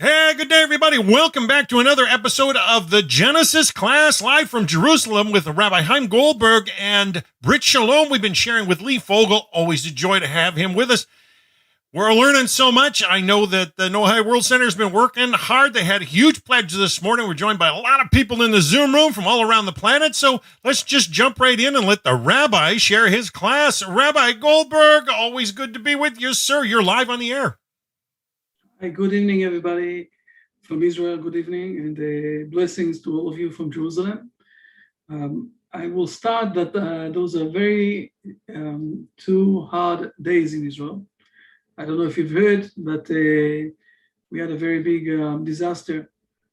Hey, good day, everybody. Welcome back to another episode of the Genesis class, live from Jerusalem with Rabbi Chaim Goldberg and Brit Shalom. We've been sharing with Lee Fogel. Always a joy to have him with us. We're learning so much. I know that the Nohai World Center has been working hard. They had a huge pledge this morning. We're joined by a lot of people in the Zoom room from all around the planet. So let's just jump right in and let the Rabbi share his class. Rabbi Goldberg, always good to be with you, sir. You're live on the air. Hi, good evening, everybody from Israel. Good evening, and blessings to all of you from Jerusalem. I will start that those are very two hard days in Israel. I don't know if you've heard, but we had a very big disaster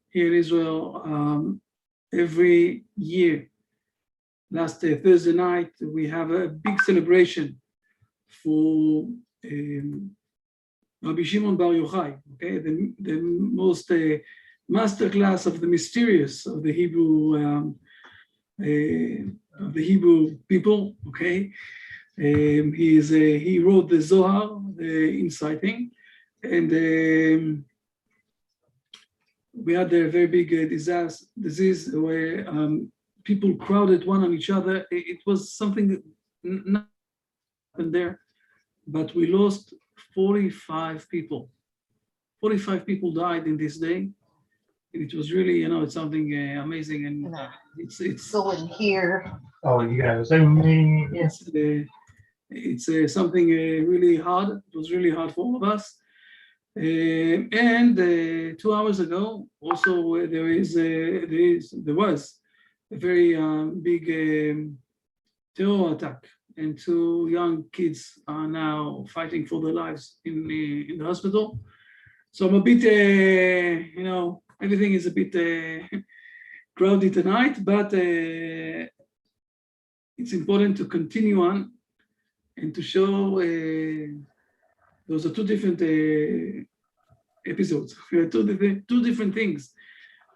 here in Israel. Every year, last Thursday night, we have a big celebration for Rabbi Shimon Bar Yochai, okay, the most master class of the mysterious of the Hebrew people, okay. He wrote the Zohar, the inciting, and we had a very big disease where people crowded one on each other. It was something that not happened there, but we lost 45 people. 45 people died in this day. It was really, it's something amazing, and it's go in here. Oh, you guys, yes. It's something really hard. It was really hard for all of us. And 2 hours ago, also there was a very big terror attack, and 2 young kids are now fighting for their lives in the hospital. So I'm a bit, everything is a bit crowded tonight, but it's important to continue on and to show those are 2 different episodes, 2 different things.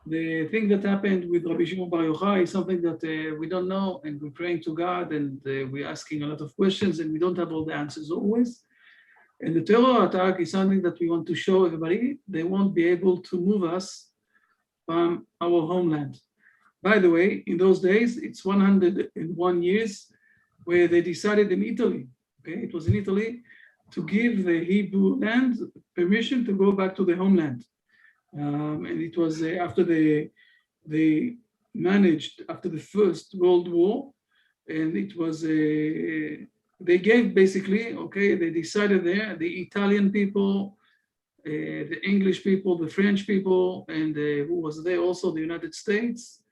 The thing that happened with Rabbi Shimon Bar Yochai is something that we don't know, and we're praying to God, and we're asking a lot of questions, and we don't have all the answers always. And the terror attack is something that we want to show everybody. They won't be able to move us from our homeland. By the way, in those days, it's 101 years where they decided in Italy, okay, it was in Italy, to give the Hebrew land permission to go back to the homeland. And it was after they managed, after the First World War, and it was, they gave basically, okay, they decided there, the Italian people, the English people, the French people, and who was there also, the United States,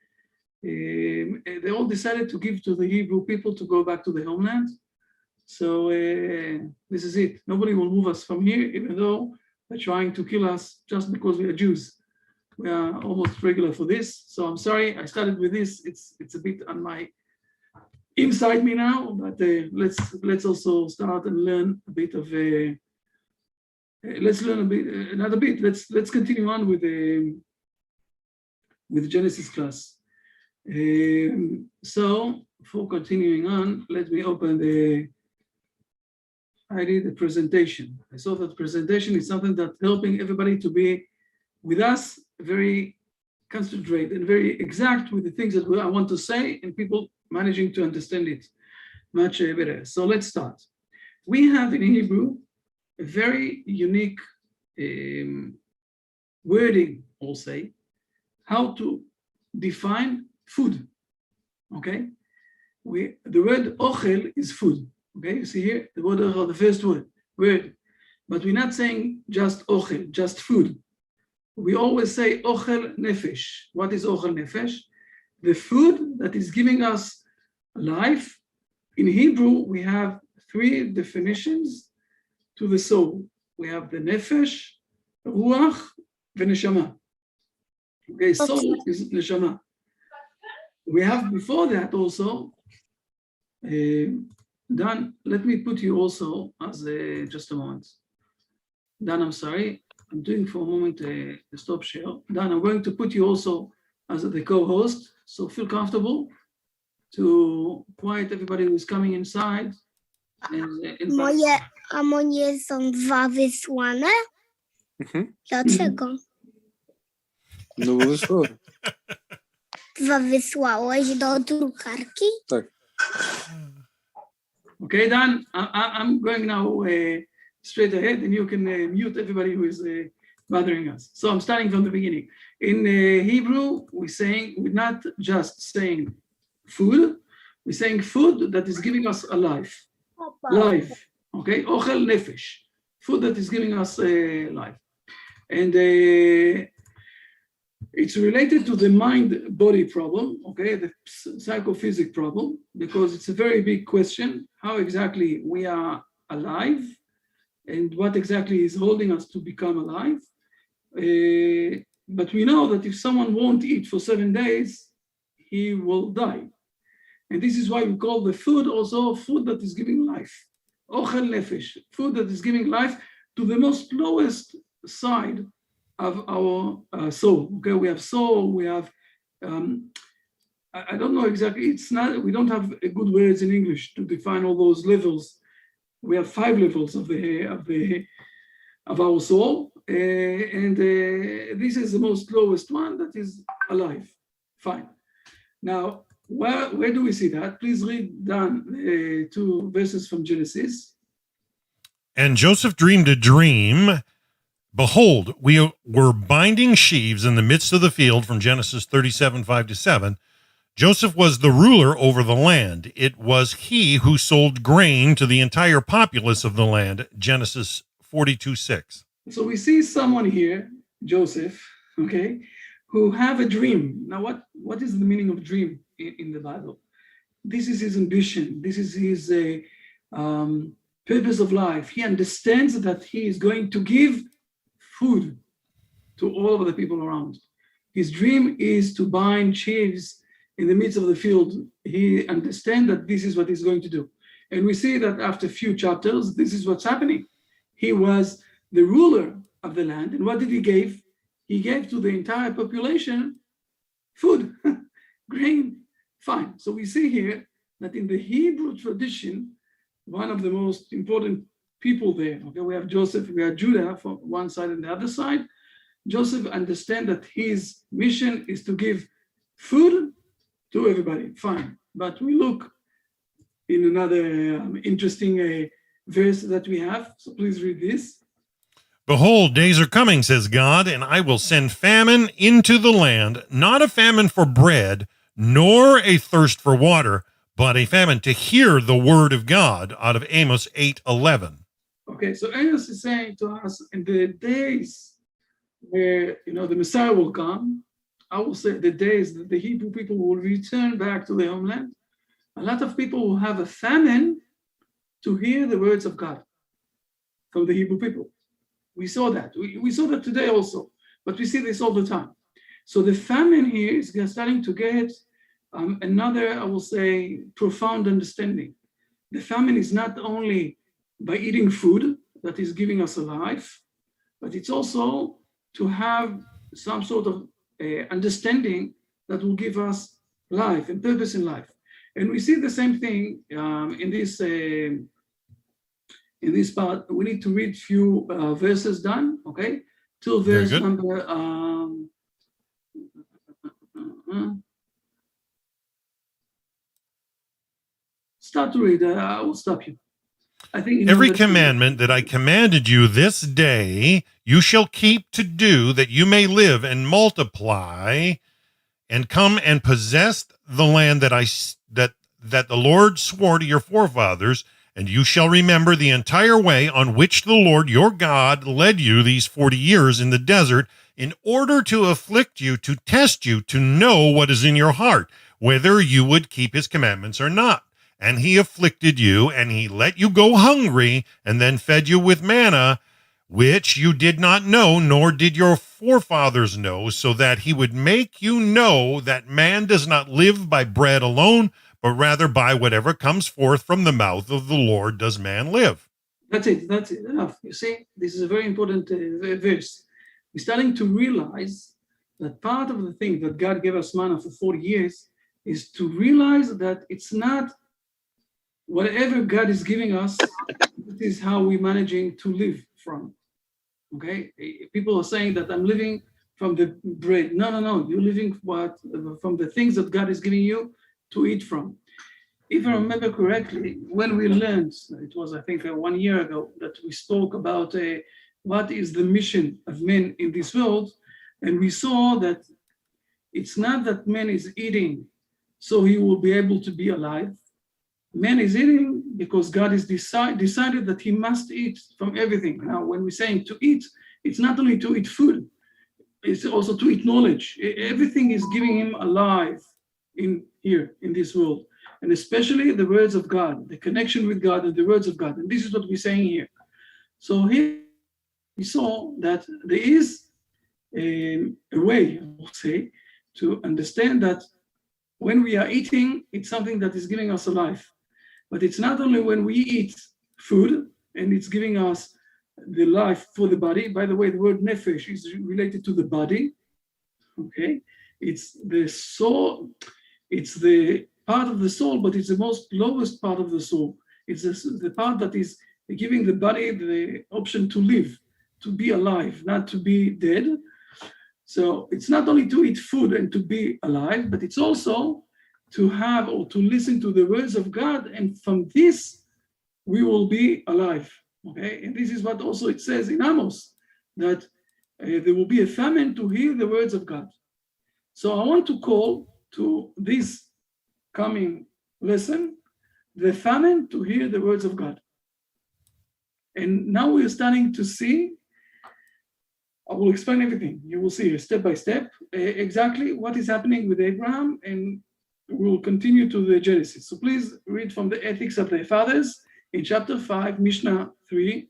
they all decided to give to the Hebrew people to go back to the homeland. So this is it. Nobody will move us from here, even though they're trying to kill us just because we are Jews. We are almost regular for this. So I'm sorry, I started with this. It's a bit on my inside me now, but let's also start and learn a bit of let's learn a bit another bit. Let's continue on with the Genesis class. So for continuing on, let me open I did the presentation. I saw that presentation is something that's helping everybody to be with us, very concentrated and very exact with the things that I want to say, and people managing to understand it much better. So let's start. We have in Hebrew a very unique wording, I'll say, how to define food, okay? The word ochel is food. Okay, you see here, the word the first word, but we're not saying just ochel, just food. We always say ochel nefesh. What is ochel nefesh? The food that is giving us life. In Hebrew, we have 3 definitions to the soul. We have the nefesh, ruach, and neshama. Okay, soul is neshama. We have before that also, Dan, let me put you also as just a moment. Dan, I'm sorry. I'm doing for a moment the stop share. Dan, I'm going to put you also as the co-host. So feel comfortable to quiet everybody who's coming inside. A moje są 2 wysłane? Dlaczego? No wysłałem. Dwa wysłałeś do drukarki? Tak. Okay, Dan, I'm going now straight ahead, and you can mute everybody who is bothering us. So I'm starting from the beginning. In Hebrew, we're not just saying food, we're saying food that is giving us a life. Life, okay? Ochel nefesh, food that is giving us life. And it's related to the mind-body problem, okay, the psychophysic problem, because it's a very big question, how exactly we are alive and what exactly is holding us to become alive. But we know that if someone won't eat for 7 days, he will die. And this is why we call the food also food that is giving life. Ochel nefesh, food that is giving life to the most lowest side of our soul. Okay, we have soul, we have, I don't know exactly, it's not, we don't have good words in English to define all those levels. We have 5 levels of our soul, and this is the most lowest one that is alive. Fine. Now, where do we see that? Please read down 2 verses from Genesis. And Joseph dreamed a dream. Behold, we were binding sheaves in the midst of the field, from Genesis 37, 5-7. Joseph was the ruler over the land. It was he who sold grain to the entire populace of the land, Genesis 42, 6. So we see someone here, Joseph, okay, who have a dream. Now, what is the meaning of dream in the Bible? This is his ambition. This is his purpose of life. He understands that he is going to give food to all of the people around. His dream is to bind sheaves in the midst of the field. He understands that this is what he's going to do. And we see that after a few chapters, this is what's happening. He was the ruler of the land. And what did he give? He gave to the entire population food, grain. Fine. So we see here that in the Hebrew tradition, one of the most important people there, okay, we have Joseph, we have Judah from one side and the other side. Joseph understands that his mission is to give food to everybody. Fine. But we look in another interesting verse that we have. So please read this. Behold, days are coming, says God, and I will send famine into the land, not a famine for bread, nor a thirst for water, but a famine to hear the word of God, out of Amos 8:11. Okay, so Amos is saying to us, in the days where, the Messiah will come, I will say the days that the Hebrew people will return back to their homeland, a lot of people will have a famine to hear the words of God from the Hebrew people. We saw that. We saw that today also, but we see this all the time. So the famine here is starting to get another, I will say, profound understanding. The famine is not only by eating food that is giving us a life, but it's also to have some sort of understanding that will give us life and purpose in life. And we see the same thing in this part. We need to read few verses done, okay? Till verse number start to read. I will stop you. I think every commandment that I commanded you this day, you shall keep to do, that you may live and multiply, and come and possess the land that the Lord swore to your forefathers. And you shall remember the entire way on which the Lord your God led you these 40 years in the desert, in order to afflict you, to test you, to know what is in your heart, whether you would keep his commandments or not. And he afflicted you, and he let you go hungry, and then fed you with manna, which you did not know, nor did your forefathers know, so that he would make you know that man does not live by bread alone, but rather by whatever comes forth from the mouth of the Lord does man live. That's it. Enough. You see, this is a very important verse. We're starting to realize that part of the thing that God gave us manna for 40 years is to realize that it's not whatever God is giving us, this is how we're managing to live from. Okay? People are saying that I'm living from the bread. No. You're living from the things that God is giving you to eat from. If I remember correctly, when we learned, it was, I think, 1 year ago, that we spoke about what is the mission of men in this world, and we saw that it's not that man is eating so he will be able to be alive. Man is eating because God has decided that he must eat from everything. Now, when we're saying to eat, it's not only to eat food, it's also to eat knowledge. Everything is giving him alive in here, in this world. And especially the words of God, the connection with God and the words of God. And this is what we're saying here. So here we saw that there is a way, I will say, to understand that when we are eating, it's something that is giving us a life. But it's not only when we eat food and it's giving us the life for the body. By the way, the word nefesh is related to the body. Okay, it's the soul, it's the part of the soul, but it's the most lowest part of the soul. It's the part that is giving the body the option to live, to be alive, not to be dead. So it's not only to eat food and to be alive, but it's also to have or to listen to the words of God, and from this we will be alive. Okay, and this is what also it says in Amos, that there will be a famine to hear the words of God. So I want to call to this coming lesson the famine to hear the words of God. And now we're starting to see, I will explain everything. You will see step by step exactly what is happening with Abraham, and we'll continue to the Genesis. So please read from the Ethics of the Fathers in chapter 5, Mishnah 3.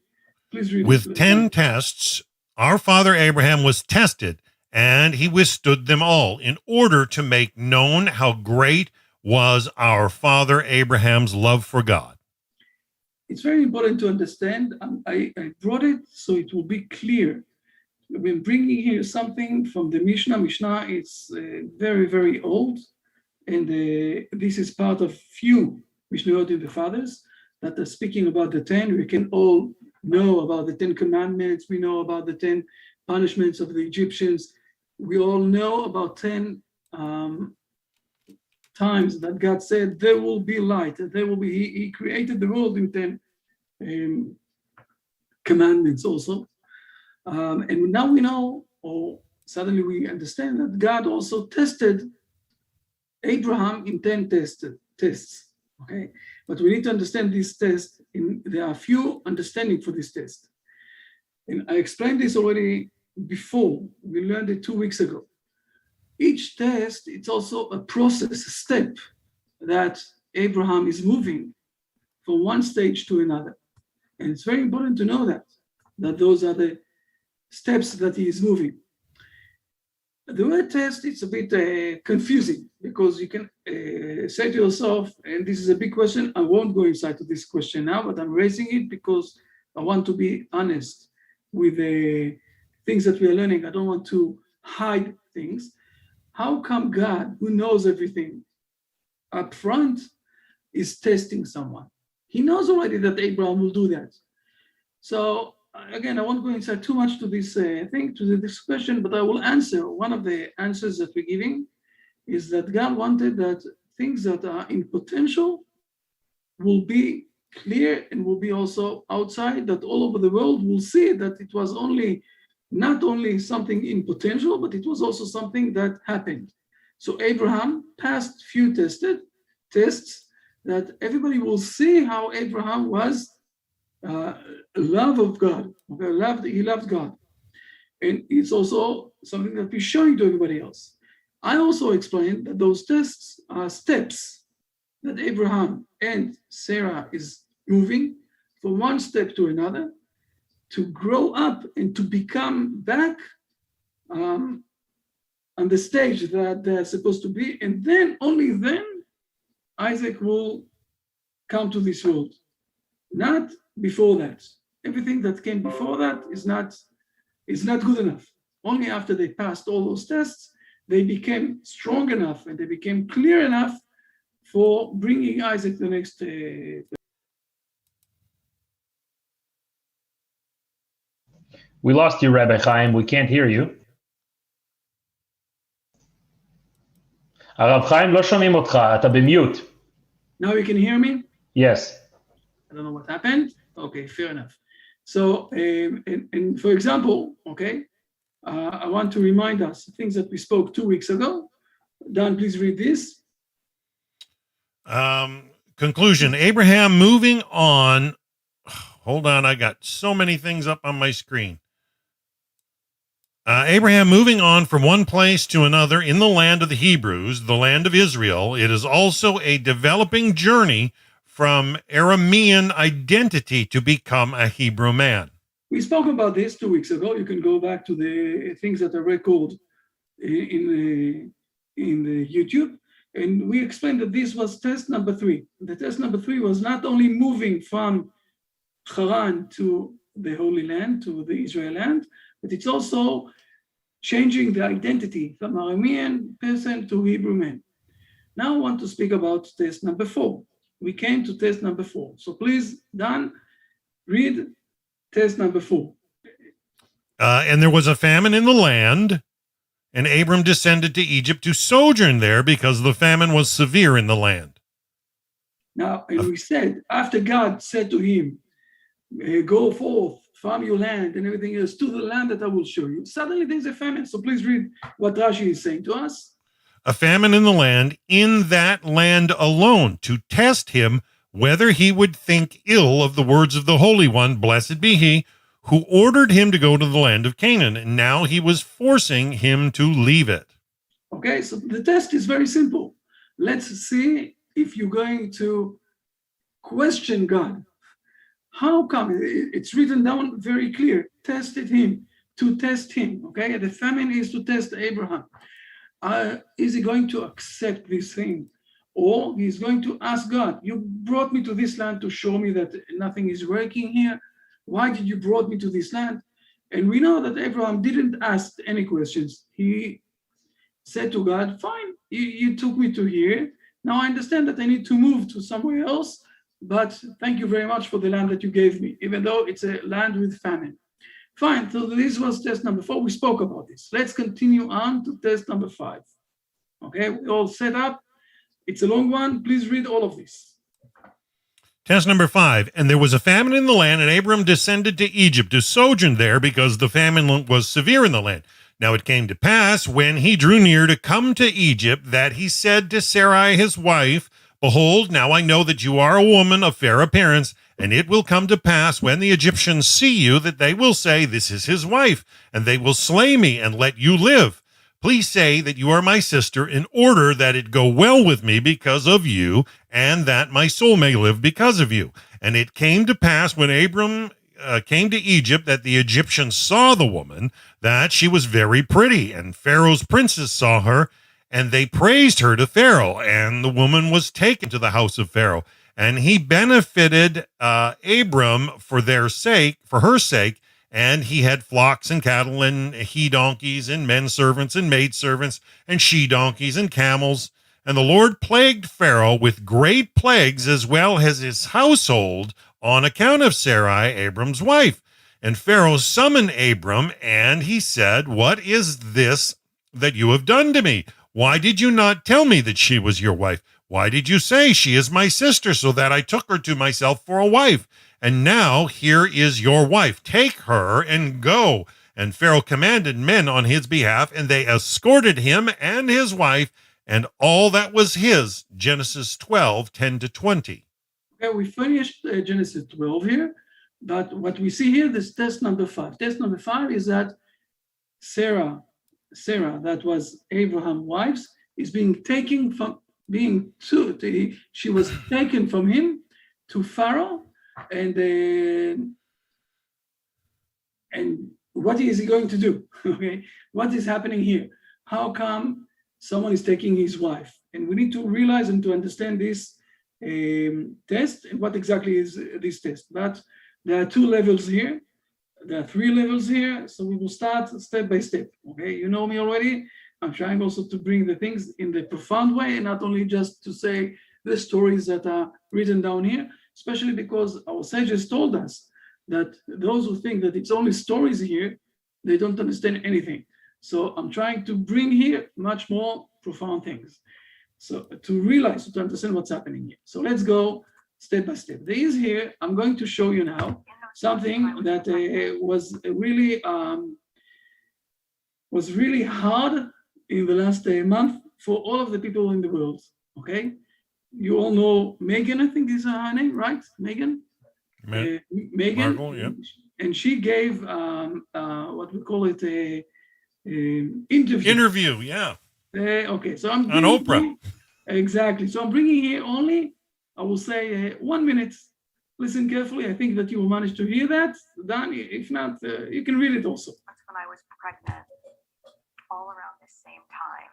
Please read. With 10 tests, our father Abraham was tested, and he withstood them all in order to make known how great was our father Abraham's love for God. It's very important to understand. I brought it so it will be clear. We're bringing here something from the Mishnah. Mishnah is very, very old. And this is part of few Mishnayot in the Fathers that are speaking about the 10. We can all know about the 10 commandments. We know about the 10 punishments of the Egyptians. We all know about 10 times that God said there will be light. There will be. He created the world in 10 commandments also. And now we know, or suddenly we understand, that God also tested Abraham in 10 tests, okay? But we need to understand this test. There are few understanding for this test. And I explained this already before. We learned it 2 weeks ago. Each test, it's also a process, a step that Abraham is moving from one stage to another. And it's very important to know that those are the steps that he is moving. The word test, it's a bit confusing, because you can say to yourself, and this is a big question, I won't go inside to this question now, but I'm raising it because I want to be honest with the things that we are learning. I don't want to hide things. How come God, who knows everything up front, is testing someone? He knows already that Abraham will do that. So again, I won't go inside too much to this this question, but I will answer. One of the answers that we're giving is that God wanted that things that are in potential will be clear and will be also outside, that all over the world will see that it was not only something in potential, but it was also something that happened. So Abraham passed few tests that everybody will see how Abraham was love of God. He loved God. And it's also something that we're showing to everybody else. I also explained that those tests are steps that Abraham and Sarah is moving from one step to another to grow up and to become back on the stage that they're supposed to be. And then, only then, Isaac will come to this world. Not before that. Everything that came before that is not good enough. Only after they passed all those tests, they became strong enough and they became clear enough for bringing Isaac to the next. We lost you, Rabbi Chaim. We can't hear you. הרב חיים, לא שומעים אותך, אתה במיוט. Now you can hear me? Yes. I don't know what happened. Okay, fair enough. So, and for example, okay, I want to remind us things that we spoke 2 weeks ago. Dan, please read this. Conclusion, Abraham moving on. Hold on, I got so many things up on my screen. Abraham moving on from one place to another in the land of the Hebrews, the land of Israel. It is also a developing journey from Aramean identity to become a Hebrew man. We spoke about this 2 weeks ago. You can go back to the things that are recorded in the YouTube. And we explained that this was test number 3. The test number 3 was not only moving from Haran to the Holy Land, to the Israel land, but it's also changing the identity from Aramean person to Hebrew man. Now I want to speak about test number 4. We came to test number 4. So please, Dan, read test number 4. And there was a famine in the land, and Abram descended to Egypt to sojourn there because the famine was severe in the land. Now, and we said, after God said to him, go forth from your land and everything else to the land that I will show you, suddenly there's a famine. So please read what Rashi is saying to us. A famine in the land, in that land alone, to test him whether he would think ill of the words of the Holy One, blessed be he, who ordered him to go to the land of Canaan, and now he was forcing him to leave it. Okay, so the test is very simple. Let's see if you're going to question God. How come? It's written down very clear. Tested him, to test him. Okay, the famine is to test Abraham. Is he going to accept this thing? Or he's going to ask God, you brought me to this land to show me that nothing is working here. Why did you brought me to this land? And we know that Abraham didn't ask any questions. He said to God, fine, you took me to here. Now I understand that I need to move to somewhere else, but thank you very much for the land that you gave me, even though it's a land with famine. Fine, so this was test number 4. We spoke about this. Let's continue on to test number 5. Okay, we all set up. It's a long one. Please read all of this. Test number 5. And there was a famine in the land, and Abram descended to Egypt to sojourn there because the famine was severe in the land. Now it came to pass, when he drew near to come to Egypt, that he said to Sarai his wife, behold, now I know that you are a woman of fair appearance, and it will come to pass when the Egyptians see you that they will say, this is his wife, and they will slay me and let you live. Please say that you are my sister, in order that it go well with me because of you, and that my soul may live because of you. And it came to pass when Abram came to Egypt that the Egyptians saw the woman, that she was very pretty, and Pharaoh's princes saw her, and they praised her to Pharaoh, and the woman was taken to the house of Pharaoh. And he benefited Abram for her sake, and he had flocks and cattle and he-donkeys and men-servants and maid-servants and she-donkeys and camels. And the Lord plagued Pharaoh with great plagues, as well as his household, on account of Sarai, Abram's wife. And Pharaoh summoned Abram, and he said, what is this that you have done to me? Why did you not tell me that she was your wife? Why did you say she is my sister, so that I took her to myself for a wife? And now here is your wife. Take her and go. And Pharaoh commanded men on his behalf, and they escorted him and his wife and all that was his. Genesis 12, 10 to 20. Okay, we finished Genesis 12 here, but what we see here, this test number 5. Test number 5 is that Sarah, that was Abraham's wife, is being taken from, she was taken from him to Pharaoh, and what is he going to do? Okay, what is happening here? How come someone is taking his wife? And we need to realize and to understand this test and what exactly is this test. But there are 2 levels here. There are 3 levels here. So we will start step by step. Okay, you know me already. I'm trying also to bring the things in the profound way, and not only just to say the stories that are written down here, especially because our sages told us that those who think that it's only stories here, they don't understand anything. So I'm trying to bring here much more profound things. So to realize, to understand what's happening here. So let's go step by step. There is here, I'm going to show you now something that was really hard in the last month for all of the people in the world, okay? You all know Megan, I think is her name, right? Megan? Megan, Markle, yeah. And she gave what we call it a interview. Interview, yeah. Okay, so I'm on Oprah. Exactly. So I'm bringing here only, I will say 1 minute. Listen carefully. I think that you will manage to hear that. Dan, if not, you can read it also. That's when I was pregnant, all around the same time.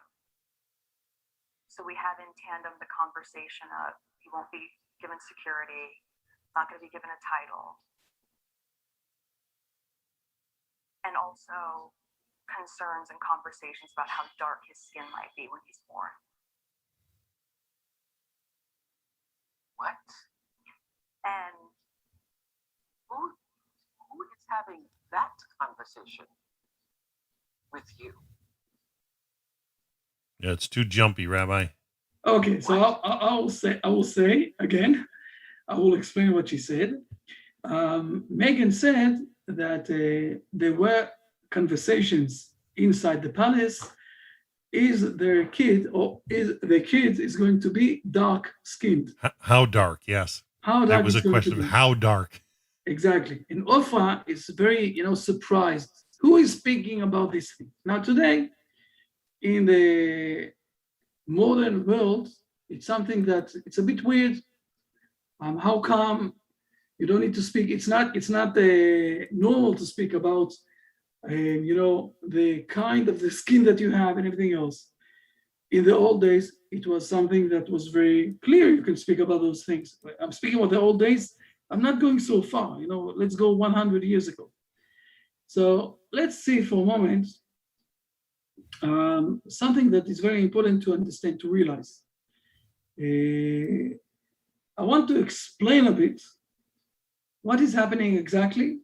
So we had in tandem the conversation of he won't be given security, not going to be given a title. And also concerns and conversations about how dark his skin might be when he's born. What? And who is having that conversation with you? Yeah, it's too jumpy, Rabbi. Okay, so I will say again, I will explain what she said. Megan said that there were conversations inside the palace. Is their kid or is the kid is going to be dark skinned? How dark? Yes. How dark? That was a is going question to of be? how dark. Exactly. And Oprah is very, surprised. Who is speaking about this thing? Now today, in the modern world, it's something that it's a bit weird. How come you don't need to speak? It's not normal to speak about, the kind of the skin that you have and everything else. In the old days, it was something that was very clear. You can speak about those things. I'm speaking about the old days. I'm not going so far. Let's go 100 years ago. So let's see for a moment something that is very important to understand, to realize. I want to explain a bit what is happening exactly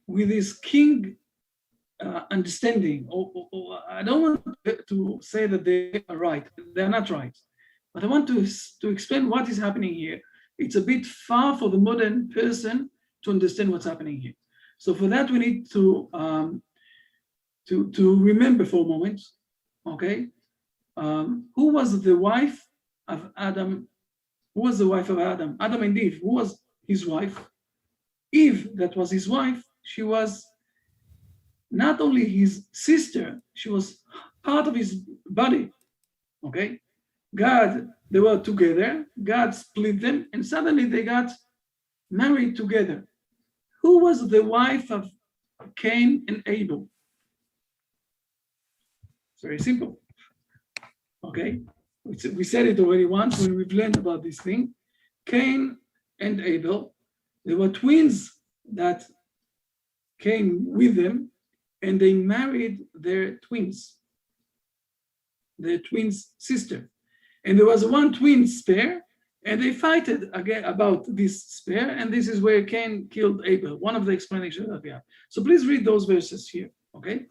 with this king understanding. I don't want to say that they are right. They're not right. But I want to explain what is happening here. It's a bit far for the modern person to understand what's happening here. So for that, we need to remember for a moment, okay? Who was the wife of Adam? Who was the wife of Adam? Adam and Eve. Who was his wife? Eve, that was his wife. She was not only his sister, she was part of his body, okay? They were together, God split them, and suddenly they got married together. Who was the wife of Cain and Abel? It's very simple, okay? We said it already once when we've learned about this thing. Cain and Abel, they were twins that came with them, and they married their twins sister. And there was one twin spare, and they fight again about this spare, and this is where Cain killed Abel, one of the explanations that we have. So please read those verses here, okay?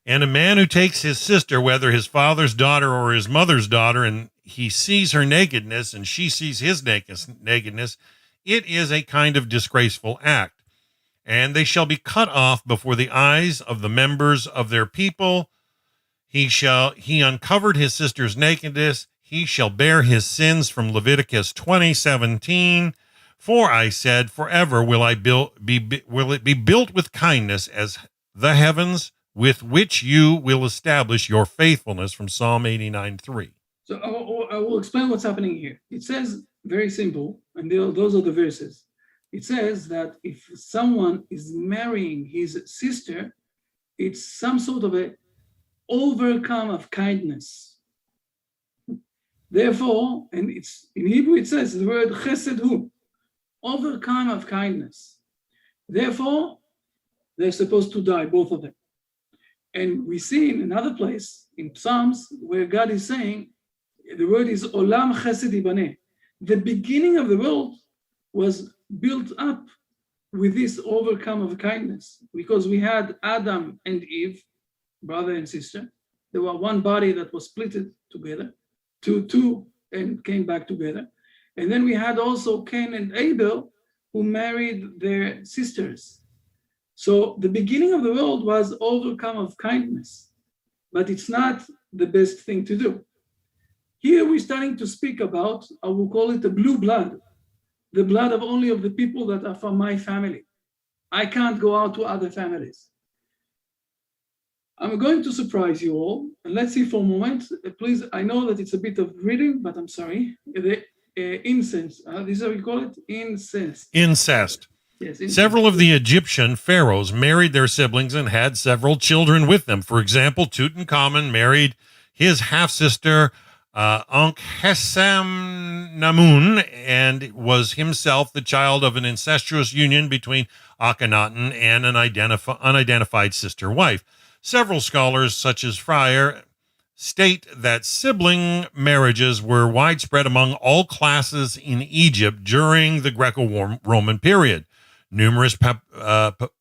And a man who takes his sister, whether his father's daughter or his mother's daughter, and he sees her nakedness and she sees his nakedness, it is a kind of disgraceful act. And they shall be cut off before the eyes of the members of their people. He uncovered his sister's nakedness. He shall bear his sins, from Leviticus 20:17. For I said, forever will it be built with kindness as the heavens, with which you will establish your faithfulness, from Psalm 89:3. So I will explain what's happening here. It says very simple, and those are the verses. It says that if someone is marrying his sister, it's some sort of a overcome of kindness. Therefore, and it's in Hebrew, it says the word chesed hu, overcome of kindness. Therefore, they're supposed to die, both of them. And we see in another place in Psalms where God is saying, the word is olam chesed ibaneh. The beginning of the world was built up with this overcome of kindness, because we had Adam and Eve, brother and sister. They were one body that was split together. two and came back together. And then we had also Cain and Abel, who married their sisters. So the beginning of the world was overcome of kindness, but it's not the best thing to do. Here we're starting to speak about, I will call it the blue blood, the blood of only of the people that are from my family. I can't go out to other families. I'm going to surprise you all, and let's see for a moment. Please, I know that it's a bit of reading, but I'm sorry. The incense, this is how you call it? Incest. Incest. Yes. Incest. Several of the Egyptian pharaohs married their siblings and had several children with them. For example, Tutankhamun married his half-sister Ankhesenamun and was himself the child of an incestuous union between Akhenaten and an unidentified sister wife. Several scholars, such as Fryer, state that sibling marriages were widespread among all classes in Egypt during the Greco-Roman period. Numerous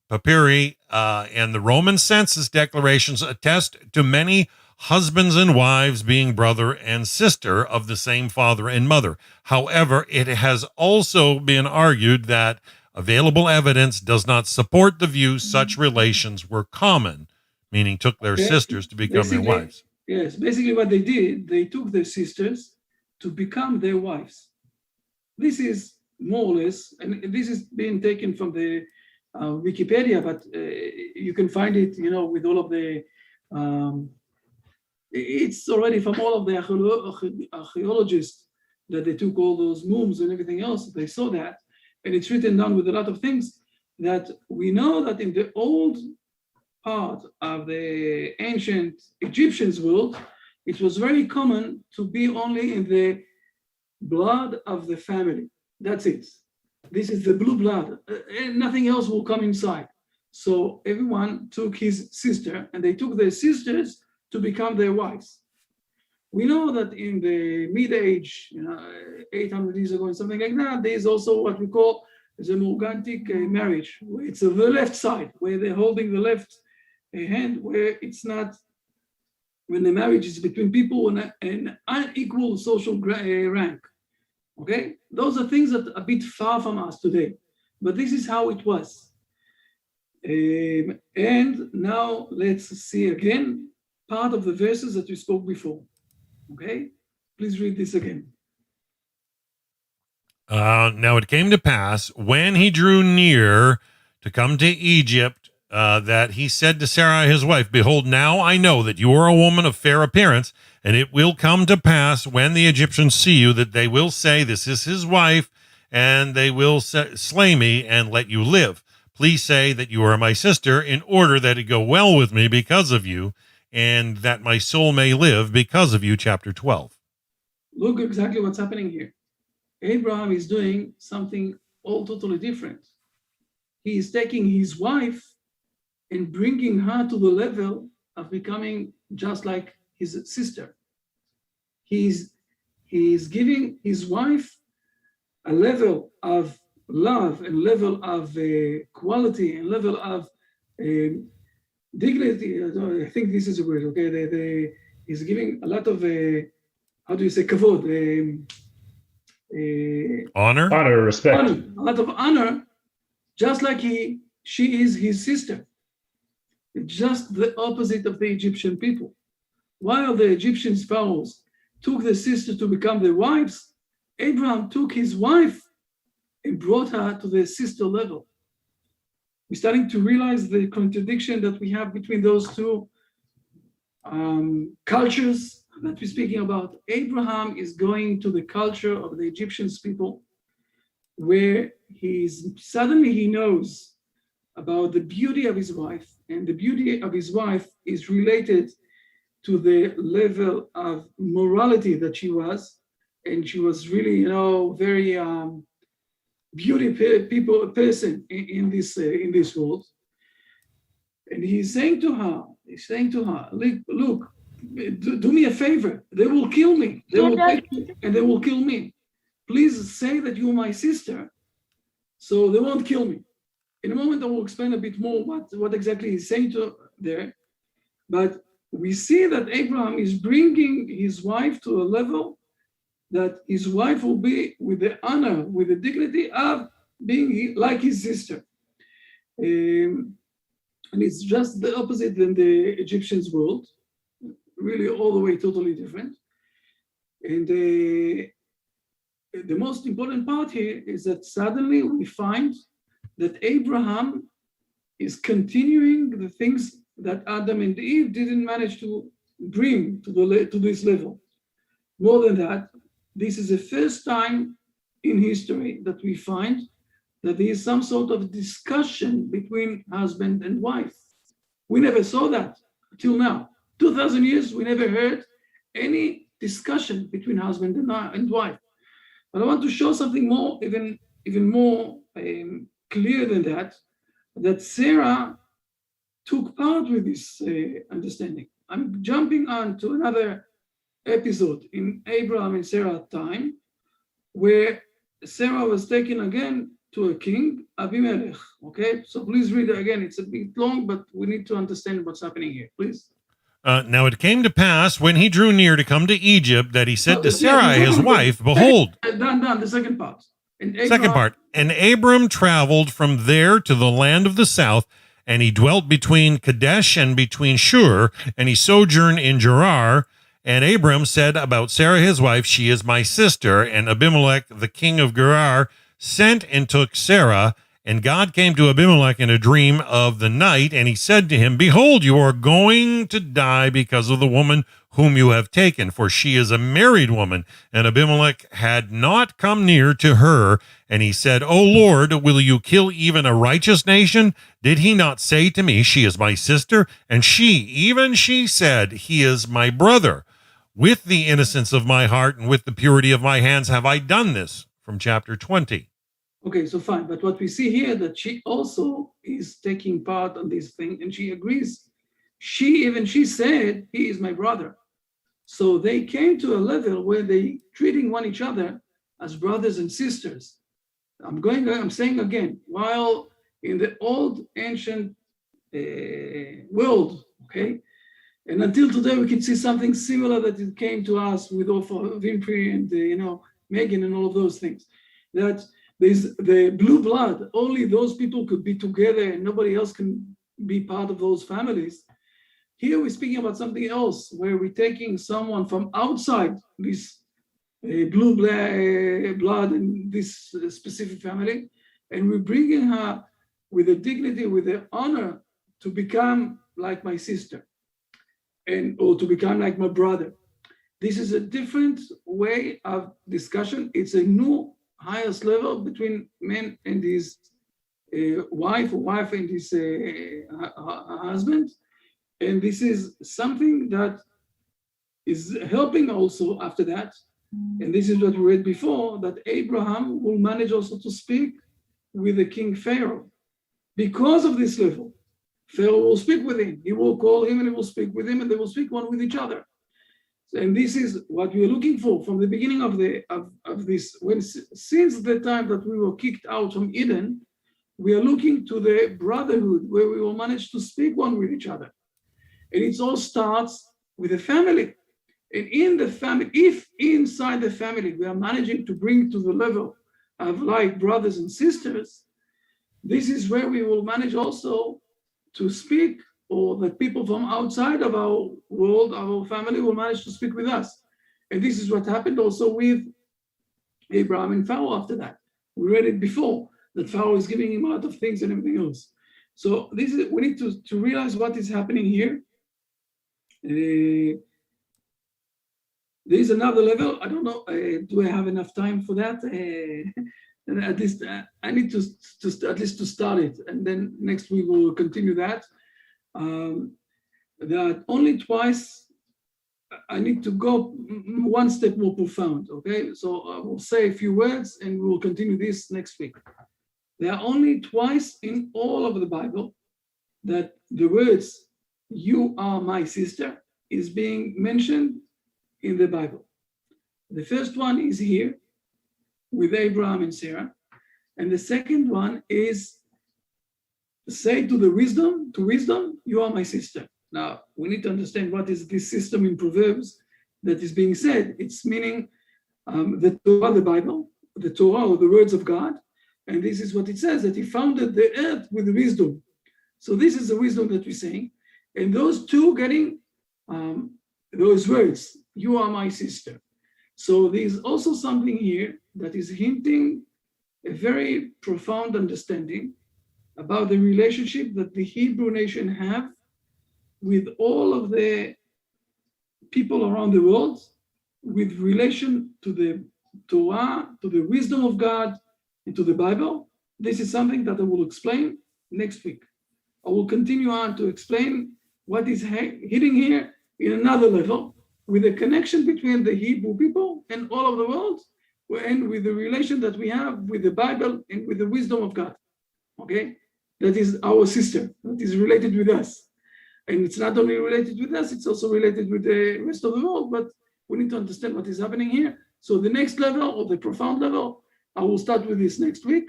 papyri and the Roman census declarations attest to many husbands and wives being brother and sister of the same father and mother. However, it has also been argued that available evidence does not support the view such relations were common, meaning took their sisters to become their wives. Yes, basically what they did, they took their sisters to become their wives. This is more or less, and this is being taken from the Wikipedia, but you can find it, with all of the, it's already from all of the archaeologists that they took all those moons and everything else. They saw that, and it's written down with a lot of things that we know that in the old part of the ancient Egyptians world, it was very common to be only in the blood of the family. That's it. This is the blue blood. And nothing else will come inside. So everyone took his sister, and they took their sisters to become their wives. We know that in the mid-age, 800 years ago and something like that, there's also what we call the morgantic marriage, where it's the left side, where they're holding the left hand, where it's not, when the marriage is between people in an unequal social rank. Okay, those are things that are a bit far from us today, but this is how it was. And now let's see again part of the verses that we spoke before. Okay, please read this again. Now it came to pass when he drew near to come to Egypt that he said to Sarai his wife, "Behold, now I know that you are a woman of fair appearance, and it will come to pass when the Egyptians see you that they will say, 'This is his wife,' and they will slay me and let you live. Please say that you are my sister, in order that it go well with me because of you, and that my soul may live because of you." Chapter 12. Look exactly what's happening here. Abraham is doing something all totally different. He is taking his wife and bringing her to the level of becoming just like his sister. He's giving his wife a level of love and level of quality and level of dignity. I think this is a word, okay? He's giving a lot of, how do you say, kavod? Honor, respect. Honor, a lot of honor, just like she is his sister. It's just the opposite of the Egyptian people. While the Egyptian pharaohs took their sister to become their wives, Abraham took his wife and brought her to their sister level. We're starting to realize the contradiction that we have between those two cultures that we're speaking about. Abraham is going to the culture of the Egyptian people, where suddenly he knows about the beauty of his wife, and the beauty of his wife is related to the level of morality that she was, and she was really, very beautiful person in this world. And he's saying to her, look, do me a favor. They will kill me. They will take you and they will kill me. Please say that you're my sister, so they won't kill me. In a moment, I will explain a bit more what exactly he's saying to there. But we see that Abraham is bringing his wife to a level that his wife will be with the honor, with the dignity of being like his sister. And it's just the opposite than the Egyptians' world, really all the way totally different. And the most important part here is that suddenly we find that Abraham is continuing the things that Adam and Eve didn't manage to bring to this level. More than that, this is the first time in history that we find that there is some sort of discussion between husband and wife. We never saw that till now. 2,000 years, we never heard any discussion between husband and wife. But I want to show something more, even more clear than that Sarah took part with this understanding. I'm jumping on to another episode in Abraham and Sarah time, where Sarah was taken again to a king, Abimelech. Okay, so please read it again. It's a bit long, but we need to understand what's happening here. Please. Now it came to pass when he drew near to come to Egypt that he said to Sarai, his wife, behold. Done, the second part. Second part. And Abram traveled from there to the land of the south, and he dwelt between Kadesh and between Shur, and he sojourned in Gerar. And Abram said about Sarah his wife, she is my sister. And Abimelech, the king of Gerar, sent and took Sarah. And God came to Abimelech in a dream of the night, and he said to him, behold, you are going to die because of the woman whom you have taken, for she is a married woman. And Abimelech had not come near to her. And he said, O Lord, will you kill even a righteous nation? Did he not say to me, she is my sister? And she said, he is my brother. With the innocence of my heart and with the purity of my hands have I done this. From chapter 20. Okay, so fine. But what we see here, that she also is taking part on this thing, and she agrees. She said, he is my brother. So they came to a level where they treating one each other as brothers and sisters. I'm saying again, while in the old ancient world, okay, and until today we can see something similar that it came to us with Oprah Winfrey and Meghan and all of those things. That there's the blue blood, only those people could be together and nobody else can be part of those families. Here we're speaking about something else, where we're taking someone from outside this blue blood and this specific family, and we're bringing her with the dignity, with the honor to become like my sister, or to become like my brother. This is a different way of discussion. It's a new highest level between man and his wife, or wife and his husband. And this is something that is helping also after that. And this is what we read before, that Abraham will manage also to speak with the king Pharaoh. Because of this level, Pharaoh will speak with him. He will call him and he will speak with him, and they will speak one with each other. And this is what we are looking for from the beginning of this. Since the time that we were kicked out from Eden, we are looking to the brotherhood where we will manage to speak one with each other. And it all starts with the family. And in the family, if inside the family we are managing to bring to the level of like brothers and sisters, this is where we will manage also to speak, or that people from outside of our world, our family, will manage to speak with us. And this is what happened also with Abraham and Pharaoh after that. We read it before, that Pharaoh is giving him a lot of things and everything else. So we need to realize what is happening here. There is another level. I don't know, do I have enough time for that? At least I need to at least to start it, and then next week we'll continue that. That only twice I need to go one step more profound, okay? So I will say a few words and we will continue this next week. There are only twice in all of the Bible that the words, you are my sister, is being mentioned in the Bible. The first one is here with Abraham and Sarah. And the second one is say to wisdom, you are my sister. Now, we need to understand what is this system in Proverbs that is being said. It's meaning the Torah, the Bible, the Torah, or the words of God. And this is what it says, that he founded the earth with wisdom. So this is the wisdom that we're saying. And those two getting those words, you are my sister. So there's also something here that is hinting a very profound understanding about the relationship that the Hebrew nation have with all of the people around the world, with relation to the Torah, to the wisdom of God, and to the Bible. This is something that I will explain next week. I will continue on to explain what is hitting here in another level, with a connection between the Hebrew people and all of the world, and with the relation that we have with the Bible and with the wisdom of God. Okay? That is our sister, that is related with us. And it's not only related with us, it's also related with the rest of the world, but we need to understand what is happening here. So the next level, or the profound level, I will start with this next week,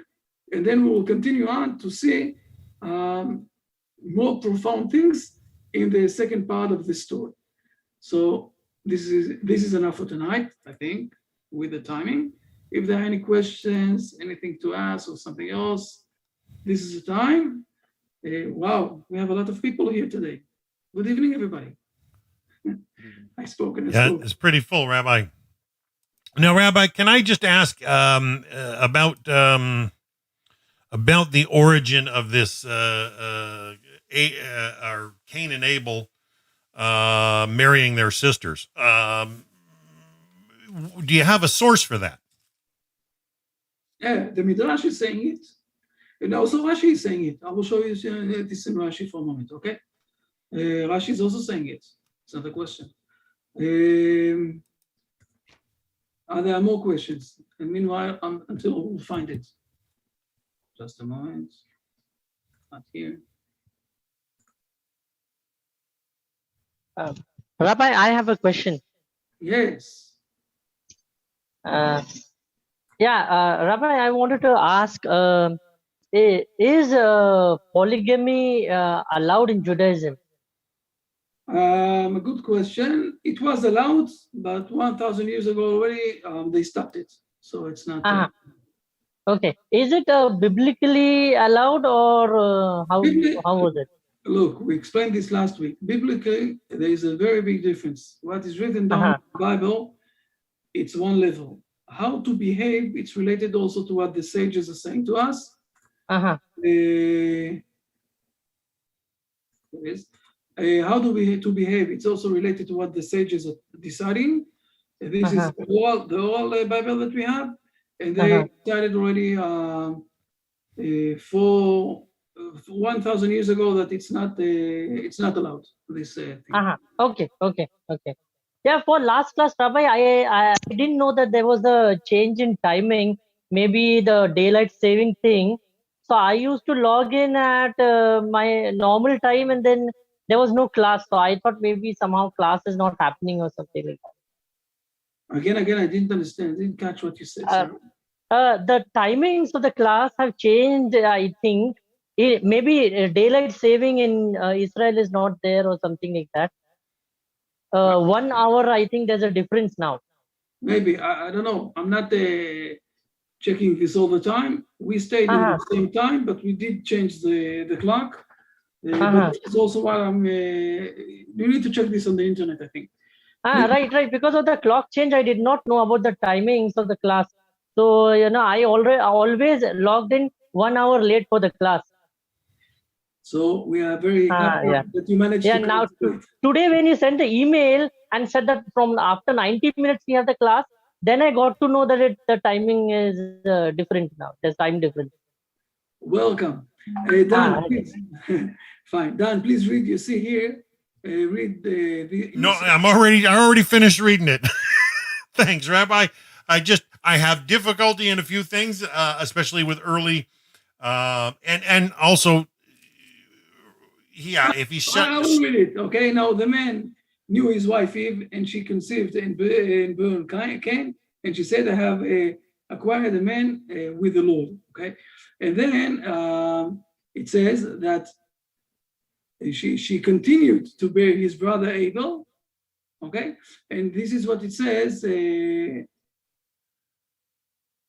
and then we will continue on to see more profound things in the second part of the story. So this is enough for tonight, I think, with the timing. If there are any questions, anything to ask or something else, this is the time. Wow, we have a lot of people here today. Good evening, everybody. I spoke and I spoke. It's pretty full, Rabbi. Now, Rabbi, can I just ask about the origin of this or Cain and Abel marrying their sisters? Do you have a source for that? Yeah, the Midrash is saying it, and also Rashi is saying it. I will show you this in Rashi for a moment, okay? Rashi is also saying it. It's not a question. There are more questions, and meanwhile, until we find it. Just a moment. Not here. Rabbi, I have a question. Yes. Rabbi, I wanted to ask, is polygamy allowed in Judaism? A good question. It was allowed, but 1,000 years ago already, they stopped it. So it's not. Okay. Is it biblically allowed, or how was it? Look, we explained this last week. Biblically, there is a very big difference. What is written down in the Bible, it's one level. How to behave, it's related also to what the sages are saying to us. How to behave, it's also related to what the sages are deciding. This is the whole Bible that we have, and they decided already for 1,000 years ago that it's not allowed. This thing. Okay. Yeah, for last class, Rabbi, I didn't know that there was a change in timing, maybe the daylight saving thing. So I used to log in at my normal time, and then there was no class. So I thought maybe somehow class is not happening or something like that. Again, I didn't understand. I didn't catch what you said. The timings of the class have changed, I think. Maybe daylight saving in Israel is not there or something like that. 1 hour, I think there's a difference now. Maybe, I don't know. I'm not checking this all the time. We stayed in the same time, but we did change the clock. But it's also why you need to check this on the internet, I think. Right. Because of the clock change, I did not know about the timings of the class. So, I always logged in 1 hour late for the class. So we are very happy that you managed to. Now, today when you sent the email and said that from after 90 minutes we have the class, then I got to know that the timing is different now. There's time difference. Welcome. Dan, please. Fine. Dan, please read. You see here, read the. No, I already finished reading it. Thanks, Rabbi. I have difficulty in a few things, especially with early, and also, if he shut. I will read it. Okay. Now the man knew his wife Eve, and she conceived and bore Cain, and she said, "I have acquired a man with the Lord." Okay, and then it says that she continued to bear his brother Abel. Okay, and this is what it says in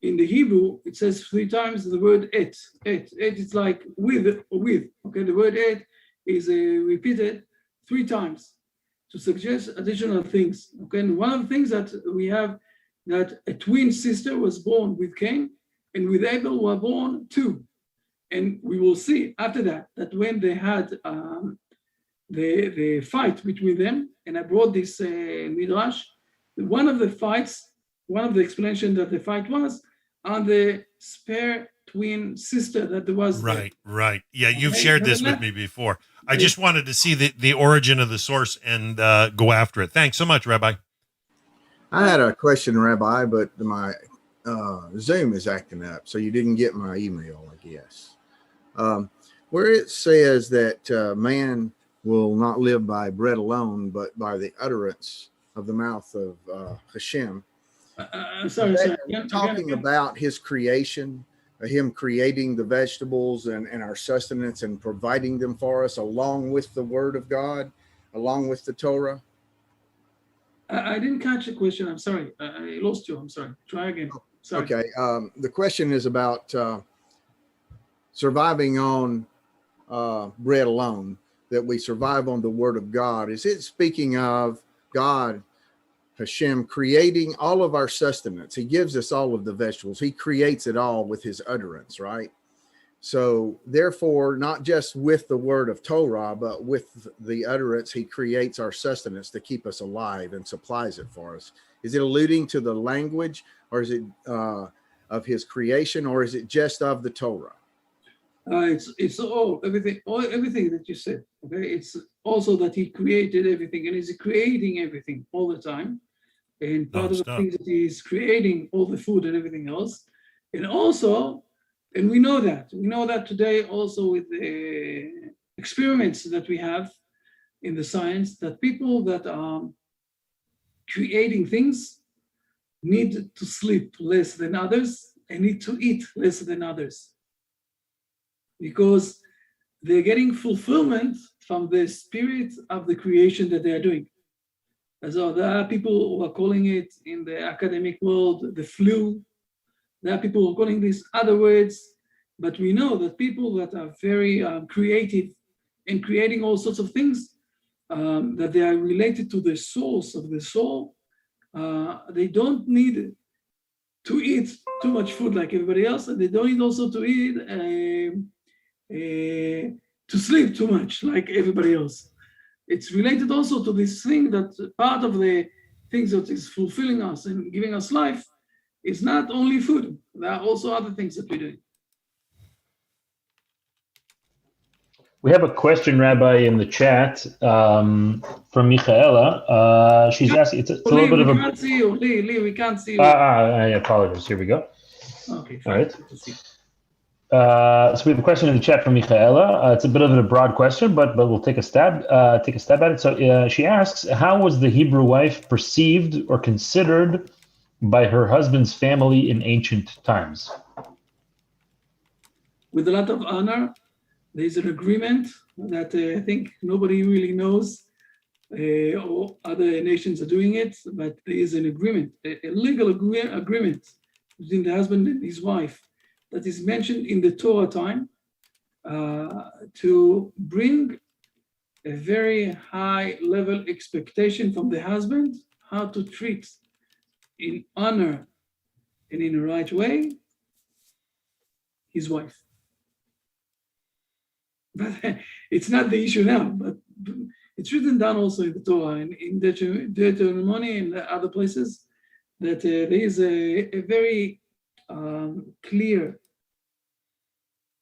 the Hebrew. It says 3 times the word et. Et is like with. Okay, the word et is repeated 3 times to suggest additional things. Okay, and one of the things that we have, that a twin sister was born with Cain, and with Abel were born 2. And we will see after that when they had the fight between them, and I brought this midrash, one of the explanations that the fight was on the spare twin sister that there was. Right. Yeah, you've shared this with me before. I just wanted to see the origin of the source and go after it. Thanks so much, Rabbi. I had a question, Rabbi, but my Zoom is acting up, so you didn't get my email, I guess. Where it says that man will not live by bread alone, but by the utterance of the mouth of Hashem. Sorry. Talking about his creation, him creating the vegetables and our sustenance and providing them for us along with the word of God, along with the Torah. I didn't catch the question. I'm sorry. I lost you. I'm sorry. Try again. Sorry. Okay. The question is about surviving on bread alone, that we survive on the word of God. Is it speaking of God, Hashem, creating all of our sustenance? He gives us all of the vegetables. He creates it all with his utterance, right? So therefore, not just with the word of Torah, but with the utterance, he creates our sustenance to keep us alive and supplies it for us. Is it alluding to the language, or is it of his creation, or is it just of the Torah? It's everything that you said. Okay, it's also that he created everything, and he's creating everything all the time. And part of the things that he's creating all the food and everything else, and also, and we know that today also with the experiments that we have in the science, that people that are creating things need to sleep less than others and need to eat less than others, because they're getting fulfillment from the spirit of the creation that they are doing. So there are people who are calling it in the academic world the flu. There are people who are calling these other words, but we know that people that are very creative and creating all sorts of things, that they are related to the source of the soul, they don't need to eat too much food like everybody else, and they don't need also to eat to sleep too much like everybody else. It's related also to this thing that part of the things that is fulfilling us and giving us life is not only food. There are also other things that we do. We have a question, Rabbi, in the chat from Michaela. She's asking, it's a little bit of a... We can't see you, Lee, we can't see you. I apologize. Here we go. Okay, fine. All right. So we have a question in the chat from Michaela. It's a bit of a broad question, but we'll take a stab at it. So she asks, how was the Hebrew wife perceived or considered by her husband's family in ancient times? With a lot of honor. There's an agreement that I think nobody really knows, or other nations are doing it, but there is an agreement, a legal agreement between the husband and his wife that is mentioned in the Torah time to bring a very high level expectation from the husband how to treat in honor and in the right way his wife. But it's not the issue now, but it's written down also in the Torah and in Deuteronomy and other places that there is a very clear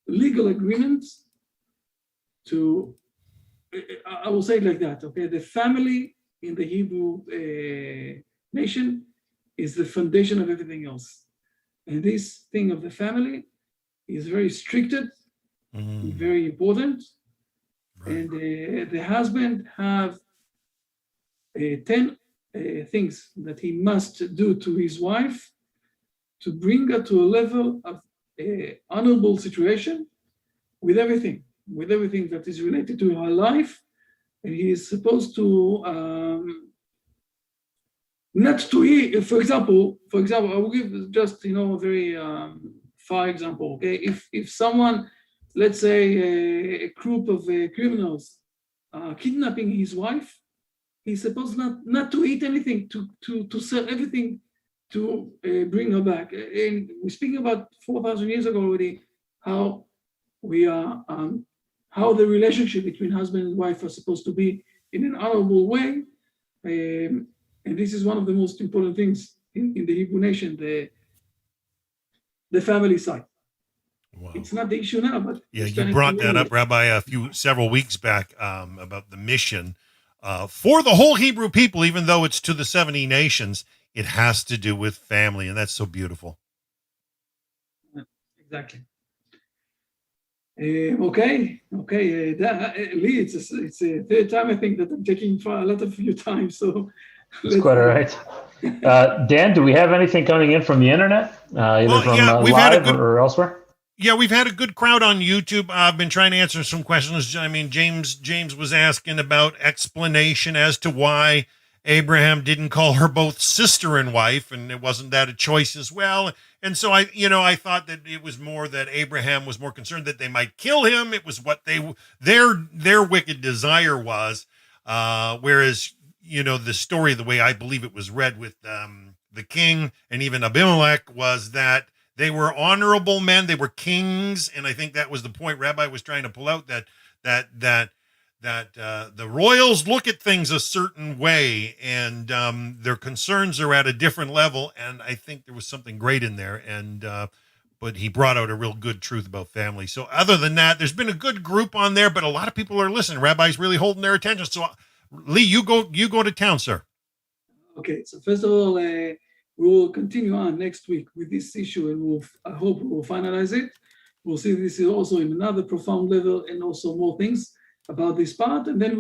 legal agreement to, I will say it like that, okay? The family in the Hebrew nation is the foundation of everything else. And this thing of the family is very stricted, very important. Right. And the husband have 10 things that he must do to his wife to bring her to a level of honorable situation with everything, with everything that is related to her life, and he is supposed to not to eat. For example, I will give just a very far example. Okay, if someone, let's say a group of criminals kidnapping his wife, he's supposed not to eat anything, to sell everything to bring her back. And we're speaking about 4,000 years ago already, how we are, how the relationship between husband and wife are supposed to be in an honorable way. And this is one of the most important things in the Hebrew nation, the family side. Wow. It's not the issue now, but yeah, you brought that up, Rabbi, several weeks back about the mission for the whole Hebrew people, even though it's to the 70 nations. It has to do with family, and that's so beautiful. Exactly. Okay. Lee, it's a third time I think that I'm taking a lot of your time, so it's quite all right. Dan, do we have anything coming in from the internet, either from live or elsewhere? Yeah, we've had a good crowd on YouTube. I've been trying to answer some questions. I mean, James was asking about explanation as to why Abraham didn't call her both sister and wife, and it wasn't that a choice as well. And so I thought that it was more that Abraham was more concerned that they might kill him. It was what their wicked desire was. Whereas, the story, the way I believe it was read with the king and even Abimelech, was that they were honorable men. They were kings. And I think that was the point Rabbi was trying to pull out, that the royals look at things a certain way, and their concerns are at a different level. And I think there was something great in there. And but he brought out a real good truth about family. So other than that, there's been a good group on there, but a lot of people are listening. Rabbi's really holding their attention. So Lee, you go to town, sir. Okay. So first of all, we will continue on next week with this issue, and I hope we'll finalize it. We'll see this is also in another profound level, and also more things about this part, and then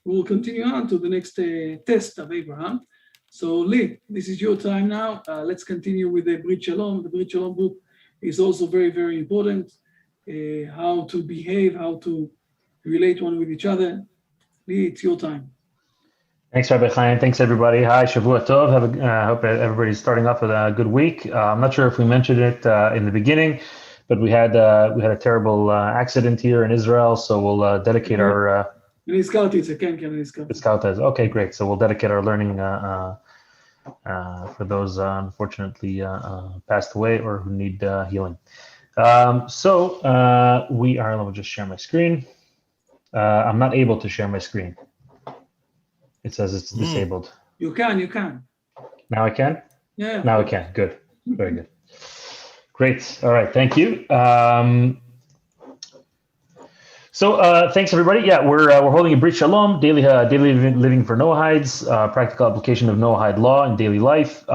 we'll continue on to the next test of Abraham. So Lee, this is your time now. Let's continue with the Brit Shalom. The Brit Shalom book is also very, very important. How to behave, how to relate one with each other. Lee, it's your time. Thanks, Rabbi Chaim. Thanks, everybody. Hi, Shavua Tov. I hope everybody's starting off with a good week. I'm not sure if we mentioned it in the beginning, but we had a terrible accident here in Israel, so we'll dedicate our. Okay, great. So we'll dedicate our learning for those unfortunately passed away or who need healing. So we are. Let me just share my screen. I'm not able to share my screen. It says it's disabled. You can. Now I can? Yeah. Now I can. Good. Very good. Great. All right. Thank you. So thanks, everybody. Yeah, we're holding a Brit Shalom, daily living for Noahides, practical application of Noahide law in daily life.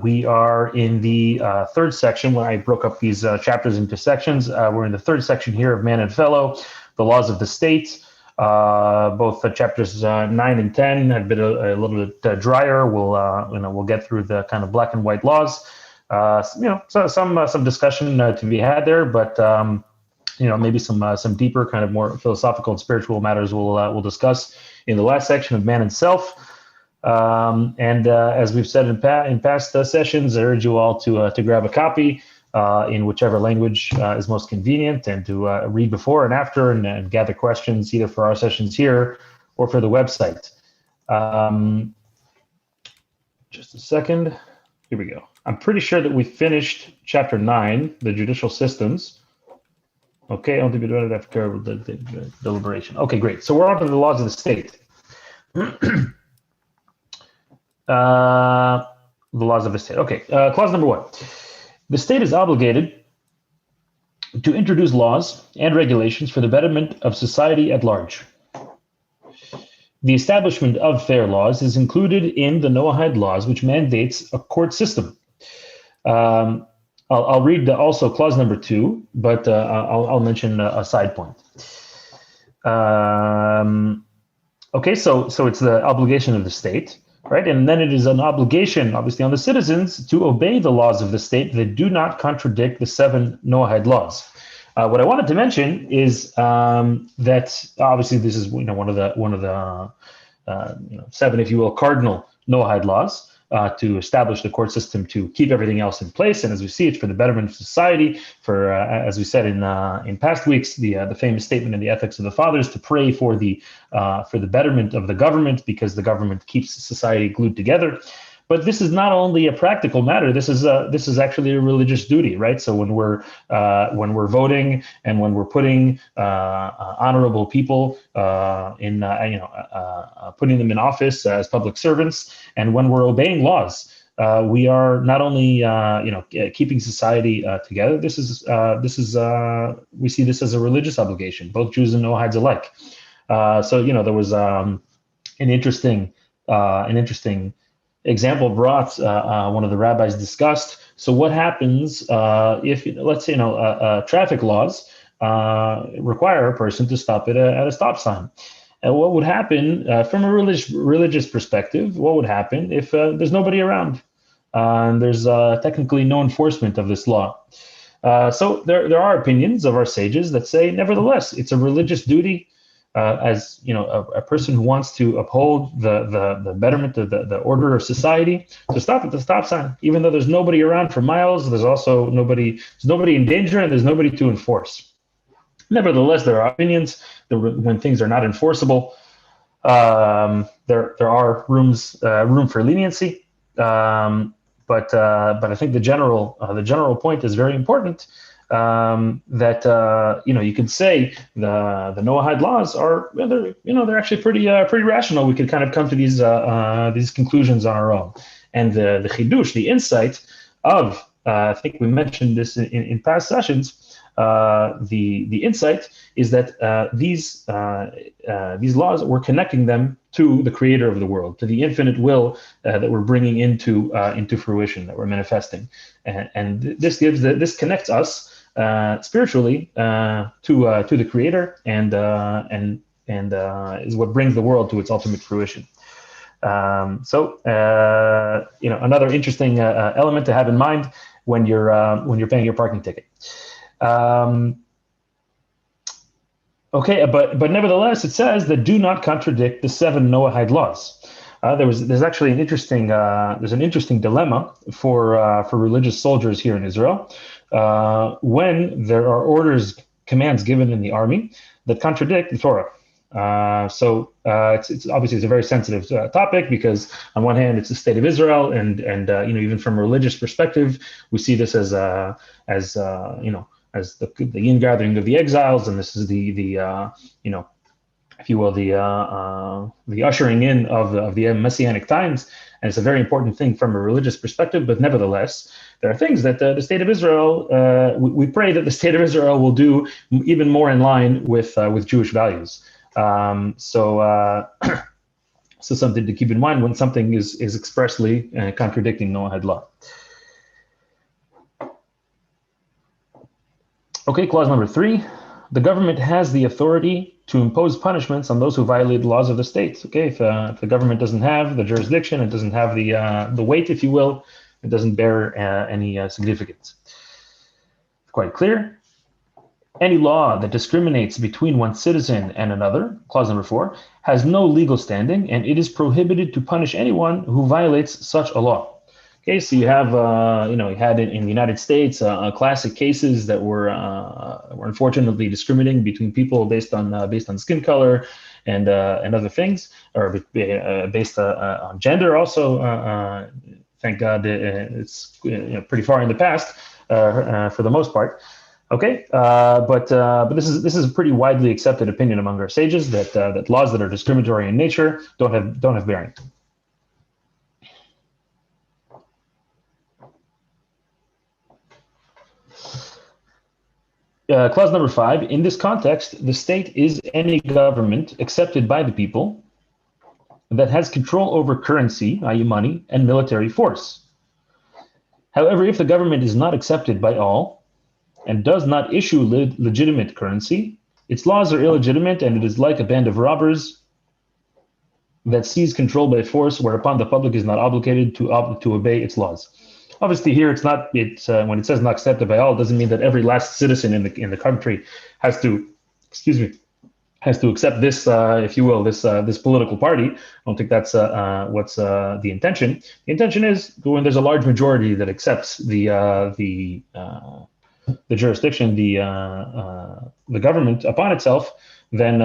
We are in the third section where I broke up these chapters into sections. We're in the third section here of Man and Fellow, the laws of the state. Both chapters 9 and 10 have been a little bit drier. We'll get through the kind of black and white laws. So some discussion to be had there, but maybe some deeper kind of more philosophical and spiritual matters we'll discuss in the last section of Man and Self. And as we've said in past sessions, I urge you all to grab a copy in whichever language is most convenient, and to read before and after, and gather questions either for our sessions here or for the website. Just a second. Here we go. I'm pretty sure that we finished chapter 9, the judicial systems. Okay, only be done after the deliberation. Okay, great. So we're on to the laws of the state. The laws of the state. Okay, clause number 1. The state is obligated to introduce laws and regulations for the betterment of society at large. The establishment of fair laws is included in the Noahide laws, which mandates a court system. I'll read also clause number 2, but I'll mention a side point. Okay, so it's the obligation of the state, right? And then it is an obligation, obviously, on the citizens to obey the laws of the state that do not contradict the 7 Noahide laws. What I wanted to mention is that obviously this is one of the 7, if you will, cardinal Noahide laws to establish the court system to keep everything else in place. And as we see, it's for the betterment of society. For as we said in past weeks, the famous statement in the Ethics of the Fathers to pray for the betterment of the government, because the government keeps society glued together. But this is not only a practical matter. This is actually a religious duty, right? So when we're voting and when we're putting honorable people putting them in office as public servants, and when we're obeying laws, we are not only keeping society together. This is we see this as a religious obligation, both Jews and Noahides alike. So there was an interesting example brought, one of the rabbis discussed. So what happens if, let's say, traffic laws require a person to stop at a stop sign? And what would happen from a religious perspective? What would happen if there's nobody around and there's technically no enforcement of this law? So there are opinions of our sages that say, nevertheless, it's a religious duty. As a person who wants to uphold the betterment of the order of society, to stop at the stop sign, even though there's nobody around for miles. There's also nobody in danger, and there's nobody to enforce. Nevertheless, there are opinions that when things are not enforceable, there are room for leniency. But I think the general point is very important. That you could say the Noahide laws are they're actually pretty rational. We could kind of come to these conclusions on our own. And the chidush, the insight of I think we mentioned this in past sessions. The insight is that these laws, we're connecting them to the Creator of the world, to the infinite will that we're bringing into fruition, that we're manifesting, and this connects us spiritually to the Creator, and is what brings the world to its ultimate fruition. So another interesting element to have in mind when you're paying your parking ticket. Okay, but nevertheless, it says that do not contradict the 7 Noahide laws. There's actually an interesting dilemma for religious soldiers here in Israel when there are commands given in the army that contradict the Torah. So it's obviously a very sensitive topic, because on one hand it's the state of Israel, and even from a religious perspective, we see this as the ingathering of the exiles, and this is the if you will, the ushering in of the messianic times, and it's a very important thing from a religious perspective. But nevertheless, there are things that the state of Israel, we pray that the state of Israel will do even more in line with Jewish values. So something to keep in mind when something is expressly contradicting Noahide law. Okay, clause number 3. The government has the authority to impose punishments on those who violate the laws of the state. Okay, if the government doesn't have the jurisdiction, it doesn't have the weight, if you will, it doesn't bear any significance. Quite clear. Any law that discriminates between one citizen and another, clause number 4, has no legal standing, and it is prohibited to punish anyone who violates such a law. Okay, so you have, you had in the United States classic cases that were unfortunately discriminating between people based on skin color and other things, or based on gender. Also, thank God, it's pretty far in the past for the most part. Okay, but this is a pretty widely accepted opinion among our sages that laws that are discriminatory in nature don't have bearing. Clause number 5, in this context, the state is any government accepted by the people that has control over currency, i.e. money, and military force. However, if the government is not accepted by all and does not issue legitimate currency, its laws are illegitimate, and it is like a band of robbers that seize control by force, whereupon the public is not obligated to obey its laws. Obviously, here it's not. It's when it says not accepted by all, it doesn't mean that every last citizen in the country has to, has to accept this, if you will, this political party. I don't think that's what's the intention. The intention is when there's a large majority that accepts the jurisdiction, the government upon itself, then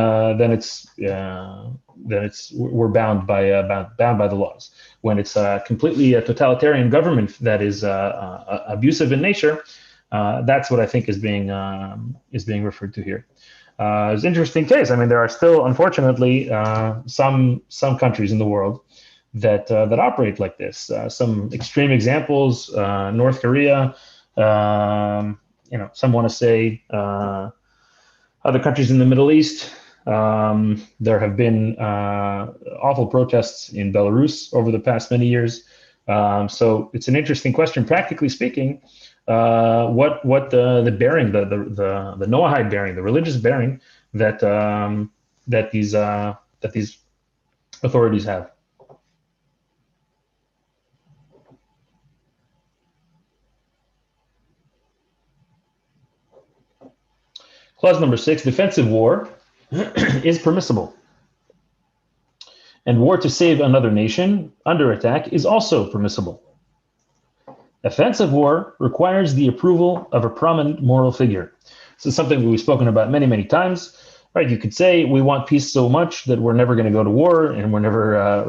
we're bound by the laws. When it's completely a totalitarian government that is abusive in nature, that's what I think is being referred to here. It's an interesting case. I mean, there are still, unfortunately, some countries in the world that operate like this. Some extreme examples: North Korea. Some want to say other countries in the Middle East. There have been awful protests in Belarus over the past many years. So it's an interesting question. Practically speaking, what the bearing, the Noahide bearing, the religious bearing that these authorities have. Clause number 6: defensive war is permissible, and war to save another nation under attack is also permissible. Offensive war requires the approval of a prominent moral figure. This is something we've spoken about many, many times. Right? You could say we want peace so much that we're never going to go to war, and we're never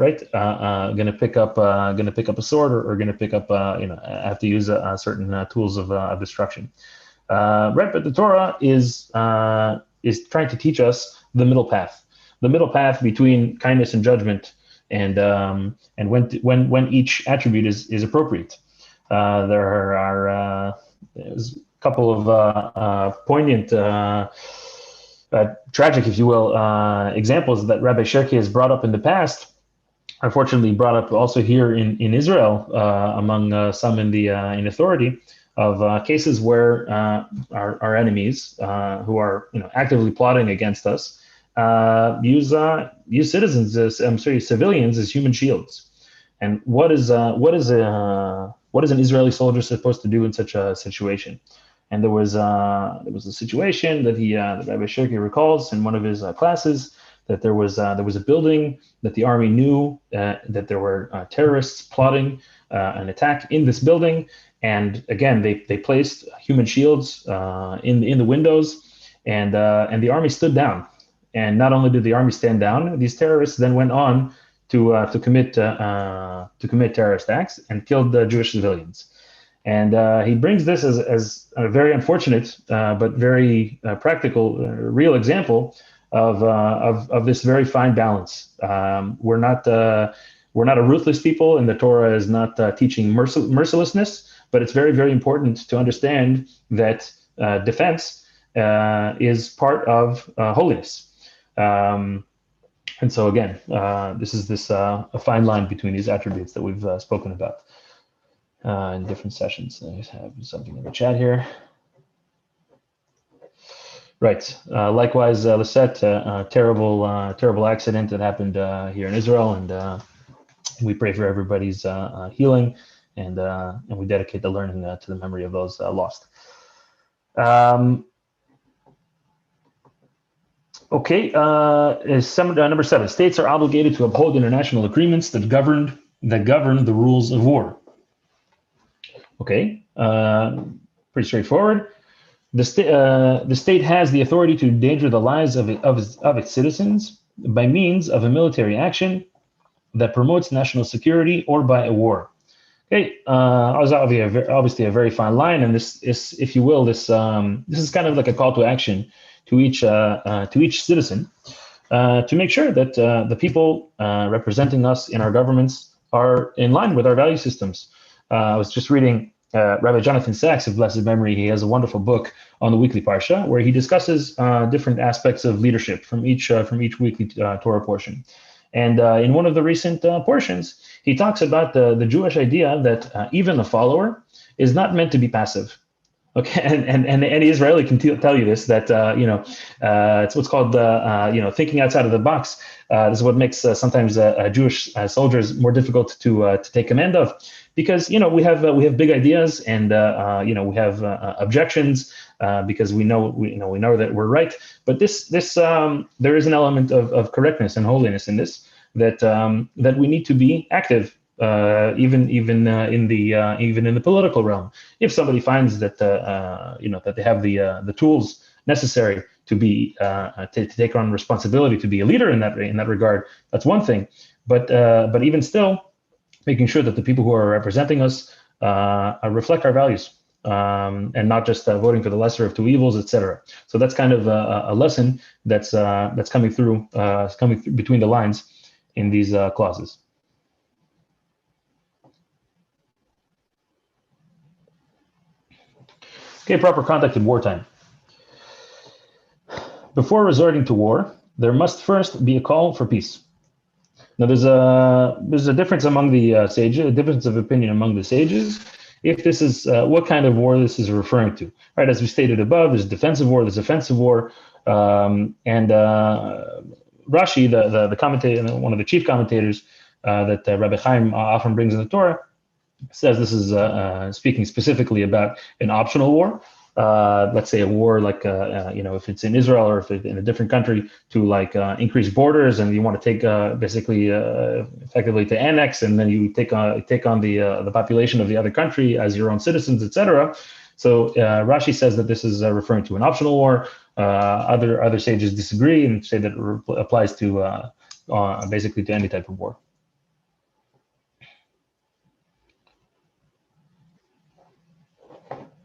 going to pick up a sword or going to pick up have to use certain tools of destruction. Right? But the Torah is trying to teach us the middle path between kindness and judgment, and when each attribute is appropriate. There are there's a couple of poignant, tragic, if you will, examples that Rabbi Shirky has brought up in the past. Unfortunately, brought up also here in Israel among some in authority, of cases where our enemies, who are actively plotting against us, use civilians as human shields. And what is an Israeli soldier supposed to do in such a situation? And there was a situation that Rabbi Shirky recalls in one of his classes, that there was a building that the army knew that there were terrorists plotting an attack in this building. And again, they placed human shields in the windows, and the army stood down. And not only did the army stand down, these terrorists then went on to commit terrorist acts and killed Jewish civilians. And he brings this as a very unfortunate but very practical, real example of this very fine balance. We're not a ruthless people, and the Torah is not teaching mercilessness. But it's very, very important to understand that defense is part of holiness. And so again, this is a fine line between these attributes that we've spoken about in different sessions. I have something in the chat here. Right. Likewise, Lisette, terrible accident that happened here in Israel, and we pray for everybody's healing. And we dedicate the learning to the memory of those lost. Number 7. States are obligated to uphold international agreements that govern the rules of war. Okay, pretty straightforward. The state has the authority to endanger the lives of its citizens by means of a military action that promotes national security or by a war. Okay, obviously a very fine line, and this is, if you will, this is kind of like a call to action to each citizen to make sure that the people representing us in our governments are in line with our value systems. I was just reading Rabbi Jonathan Sachs of blessed memory. He has a wonderful book on the weekly parsha where he discusses different aspects of leadership from each weekly Torah portion. And in one of the recent portions, he talks about the Jewish idea that even a follower is not meant to be passive. Okay, and any Israeli can tell you this, that it's what's called thinking outside of the box. This is what makes sometimes Jewish soldiers more difficult to take command of, because we have big ideas, and we have objections, because we know that we're right. But this there is an element of correctness and holiness in this, that we need to be active. Even in the political realm, if somebody finds that that they have the tools necessary to be to take on responsibility, to be a leader in that regard, that's one thing. But even still, making sure that the people who are representing us reflect our values, and not just voting for the lesser of two evils, etc. So that's kind of a lesson that's coming through between the lines in these clauses. Okay, proper conduct in wartime. Before resorting to war, there must first be a call for peace. Now, there's a difference among the sages, a difference of opinion among the sages, if this is what kind of war this is referring to. Right, as we stated above, there's defensive war, there's offensive war, and Rashi, the commentator, one of the chief commentators that Rabbi Chaim often brings in the Torah, says this is speaking specifically about an optional war. Let's say a war like if it's in Israel or if it's in a different country, to increase borders, and you want to take basically effectively to annex, and then you take on the population of the other country as your own citizens, etc. So Rashi says that this is referring to an optional war. Other sages disagree and say that it applies to basically to any type of war.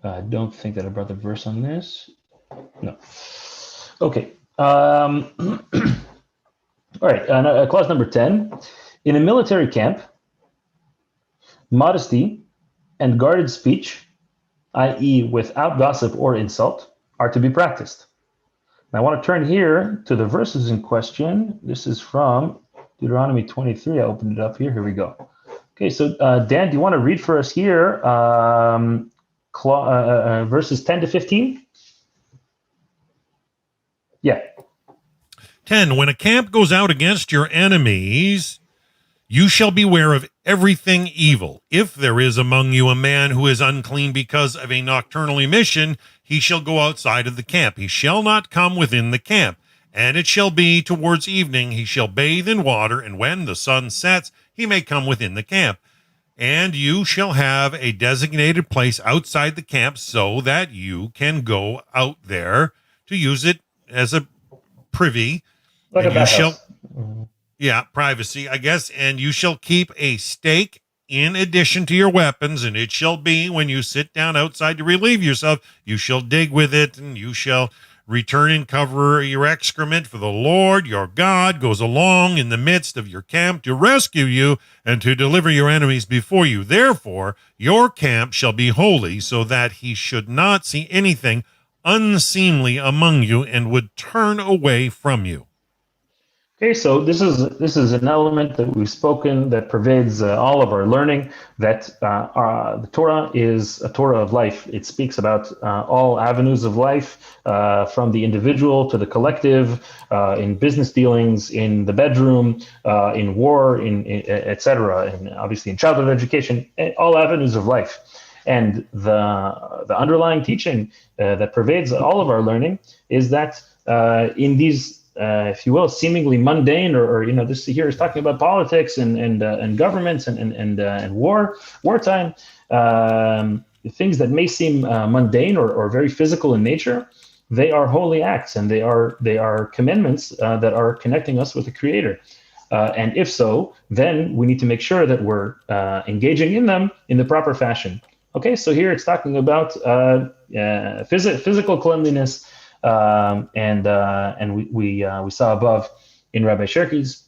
I don't think that I brought the verse on this. No. Okay. All right. Clause number 10. In a military camp, modesty and guarded speech, i.e. without gossip or insult, are to be practiced. Now, I want to turn here to the verses in question. This is from Deuteronomy 23. I opened it up here. Here we go. Okay, so Dan, do you want to read for us here verses 10 to 15? Yeah. 10. When a camp goes out against your enemies, you shall beware of everything evil. If there is among you a man who is unclean because of a nocturnal emission, he shall go outside of the camp. He shall not come within the camp. And it shall be towards evening, he shall bathe in water, and when the sun sets, he may come within the camp. And you shall have a designated place outside the camp so that you can go out there to use it as a privy. Like and a you shall, bathhouse. privacy, I guess. And you shall keep a stake in addition to your weapons, and it shall be when you sit down outside to relieve yourself, you shall dig with it, and you shall return and cover your excrement, for the Lord your God goes along in the midst of your camp to rescue you and to deliver your enemies before you. Therefore, your camp shall be holy, so that he should not see anything unseemly among you and would turn away from you. Okay, so this is an element that we've spoken that pervades all of our learning, that the Torah is a Torah of life. It speaks about all avenues of life, from the individual to the collective, in business dealings, in the bedroom, in war, in etc., and obviously in childhood education, all avenues of life. And the underlying teaching that pervades all of our learning is that in these if you will, seemingly mundane, or this here is talking about politics and governments and wartime, things that may seem mundane or very physical in nature. They are holy acts, and they are commandments that are connecting us with the Creator. And if so, then we need to make sure that we're engaging in them in the proper fashion. Okay, so here it's talking about physical cleanliness. And we saw above in Rabbi Sherky's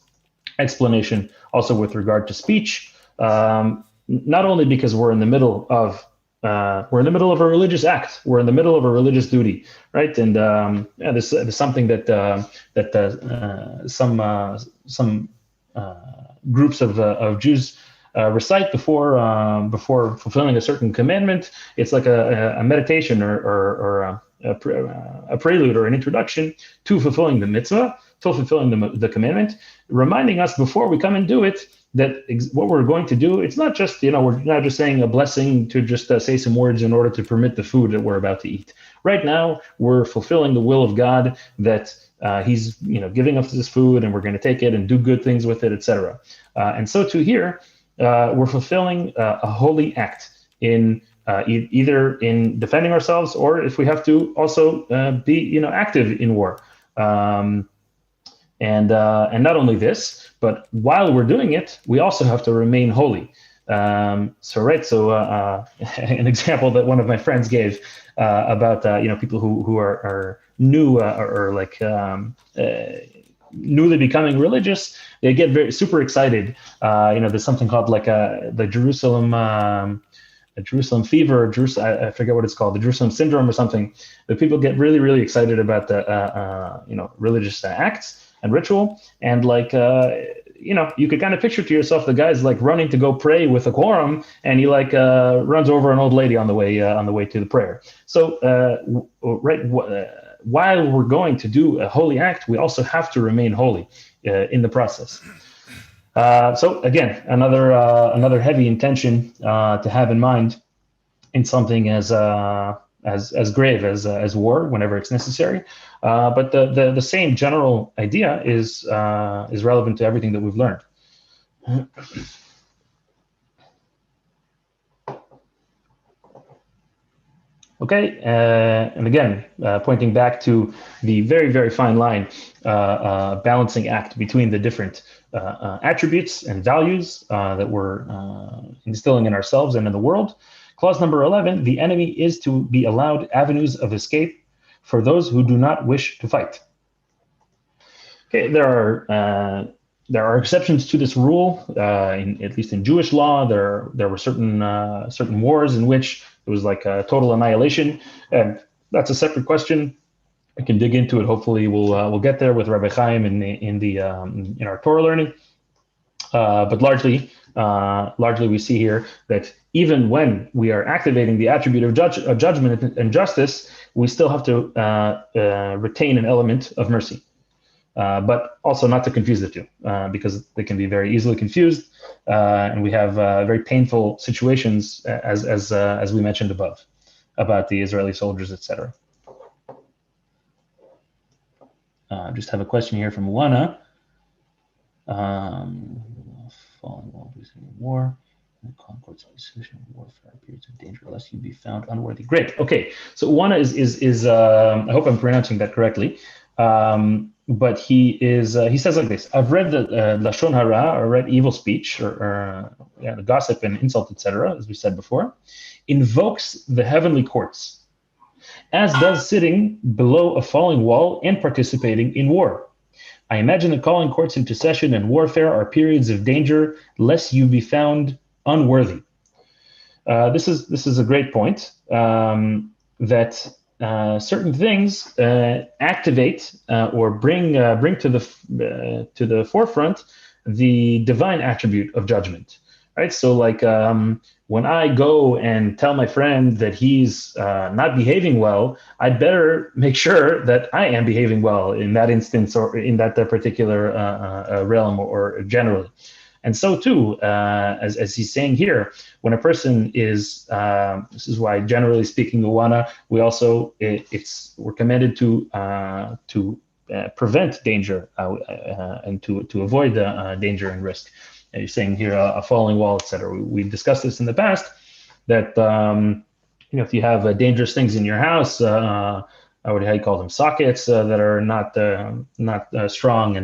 explanation also with regard to speech, not only because we're in the middle of a religious act, we're in the middle of a religious duty, right? And there's something that some groups of Jews recite before fulfilling a certain commandment. It's like a meditation or a prelude or an introduction to fulfilling the mitzvah, to fulfilling the commandment, reminding us before we come and do it that what we're going to do, it's not just, we're not just saying a blessing to just say some words in order to permit the food that we're about to eat. Right now, we're fulfilling the will of God that he's, giving us this food, and we're going to take it and do good things with it, etc. And so too here, we're fulfilling a holy act in either in defending ourselves, or if we have to also be, active in war. And not only this, but while we're doing it, we also have to remain holy. An example that one of my friends gave about people who are new or like newly becoming religious, they get super excited. There's something called like the Jerusalem fever, I forget what it's called, the Jerusalem syndrome or something. That people get really, really excited about the religious acts and ritual, and like you could kind of picture to yourself the guy's like running to go pray with a quorum, and he like runs over an old lady on the way to the prayer. So while we're going to do a holy act, we also have to remain holy in the process. So again, another heavy intention to have in mind in something as grave as war, whenever it's necessary. But the same general idea is relevant to everything that we've learned. Okay, and again, pointing back to the very, very fine line, balancing act between the different attributes and values that we're instilling in ourselves and in the world. Clause number 11, the enemy is to be allowed avenues of escape for those who do not wish to fight. Okay, there are exceptions to this rule. At least in Jewish law, there were certain wars in which it was like a total annihilation, and that's a separate question. I can dig into it. Hopefully, we'll get there with Rabbi Chaim in our Torah learning. But largely we see here that even when we are activating the attribute of judgment and justice, we still have to retain an element of mercy, but also not to confuse the two, because they can be very easily confused, and we have very painful situations, as we mentioned above, about the Israeli soldiers, etc. Just have a question here from Luana. Falling while losing war, and Concord's position warfare periods of danger, lest you be found unworthy. Great. Okay. So Uwana is I hope I'm pronouncing that correctly. But he says like this: I've read the lashon hara, or read evil speech, or the gossip and insult, etc., as we said before, invokes the heavenly courts, as does sitting below a falling wall and participating in war. I imagine that calling courts into session and warfare are periods of danger, lest you be found unworthy. This is a great point, that certain things activate or bring to the forefront the divine attribute of judgment. Right. So like when I go and tell my friend that he's not behaving well, I'd better make sure that I am behaving well in that instance, or in that particular realm, or generally. And so too, as he's saying here, when a person is, this is why generally speaking, Luana, we also we're commanded to prevent danger and to avoid the danger and risk. You're saying here a falling wall, etc. We discussed this in the past, that if you have dangerous things in your house, how do you call them, sockets that are not strong,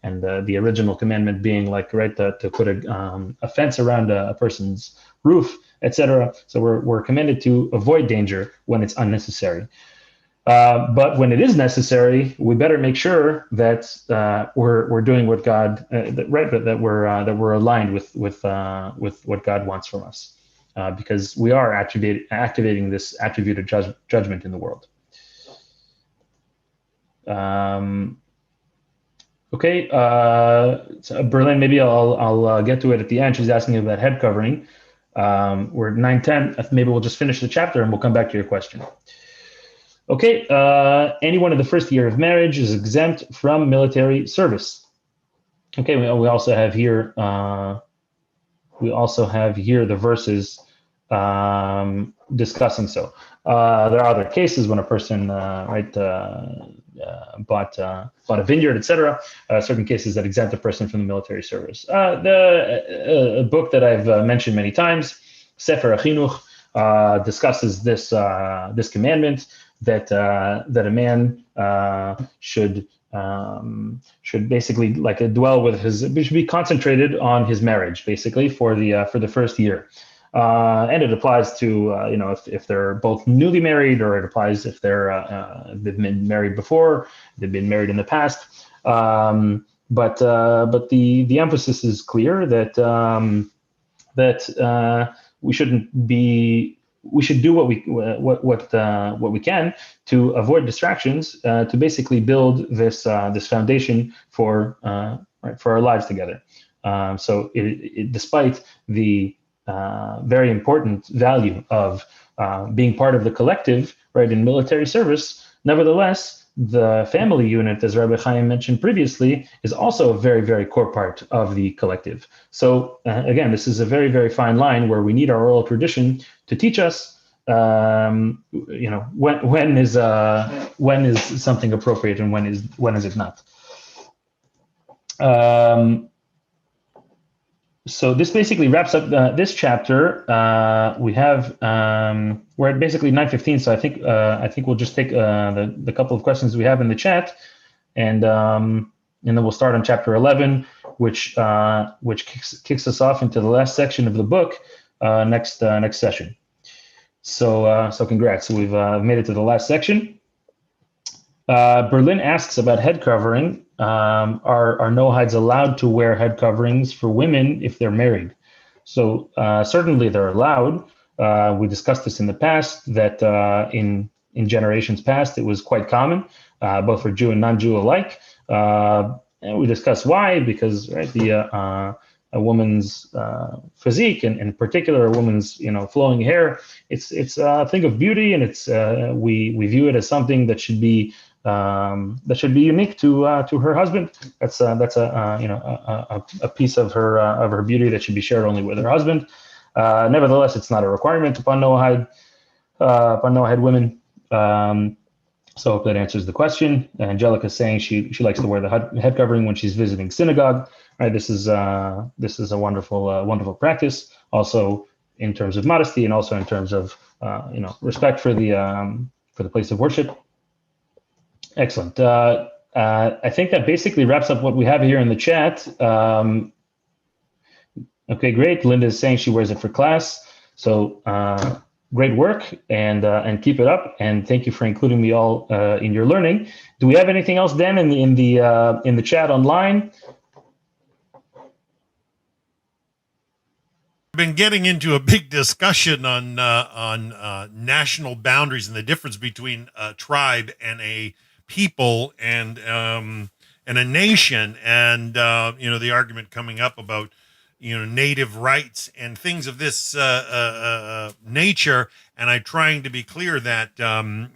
and the original commandment being like, right, to put a fence around a person's roof, etc. So we're commanded to avoid danger when it's unnecessary. But when it is necessary, we better make sure that we're doing what God, that we're aligned with what God wants from us, because we are activating this attribute of judgment in the world. Okay, so Berlin, maybe I'll get to it at the end. She's asking about head covering. We're at 9:10. Maybe we'll just finish the chapter and we'll come back to your question. Okay, anyone in the first year of marriage is exempt from military service. Okay, we also have here the verses discussing so. There are other cases when a person bought a vineyard, etc. Certain cases that exempt a person from the military service. The book that I've mentioned many times, Sefer HaChinuch, discusses this commandment that a man should basically dwell with should be concentrated on his marriage basically for the first year. And it applies to if they're both newly married, or it applies if they've been married before, they've been married in the past. But the emphasis is clear that we should do what we can to avoid distractions, to basically build this foundation for our lives together. So despite the very important value of being part of the collective, right, in military service, nevertheless, the family unit, as Rabbi Chaim mentioned previously, is also a very, very core part of the collective. So again, this is a very, very fine line where we need our oral tradition to teach us, when is something appropriate and when is it not. So this basically wraps up this chapter. We're at basically 9:15. So I think we'll just take the couple of questions we have in the chat, and then we'll start on chapter 11, which kicks us off into the last section of the book next session. So congrats. So we've made it to the last section. Berlin asks about head covering. Are Noahides allowed to wear head coverings for women if they're married? So certainly they're allowed. We discussed this in the past, that in generations past it was quite common, both for Jew and non-Jew alike. And we discussed why, because a woman's physique, and in particular a woman's flowing hair, it's a thing of beauty, and it's we view it as something that should be unique to her husband. That's a piece of her beauty that should be shared only with her husband. Nevertheless, it's not a requirement upon Noahide women. So I hope that answers the question. Angelica is saying she likes to wear the head covering when she's visiting synagogue. Right, this is a wonderful practice. Also in terms of modesty, and also in terms of respect for the place of worship. Excellent. I think that basically wraps up what we have here in the chat. Okay, great. Linda is saying she wears it for class. So great work, and keep it up. And thank you for including me all in your learning. Do we have anything else, Dan, in the chat online? Been getting into a big discussion on national boundaries and the difference between a tribe and a people and a nation, and the argument coming up about native rights and things of this nature. And I'm trying to be clear that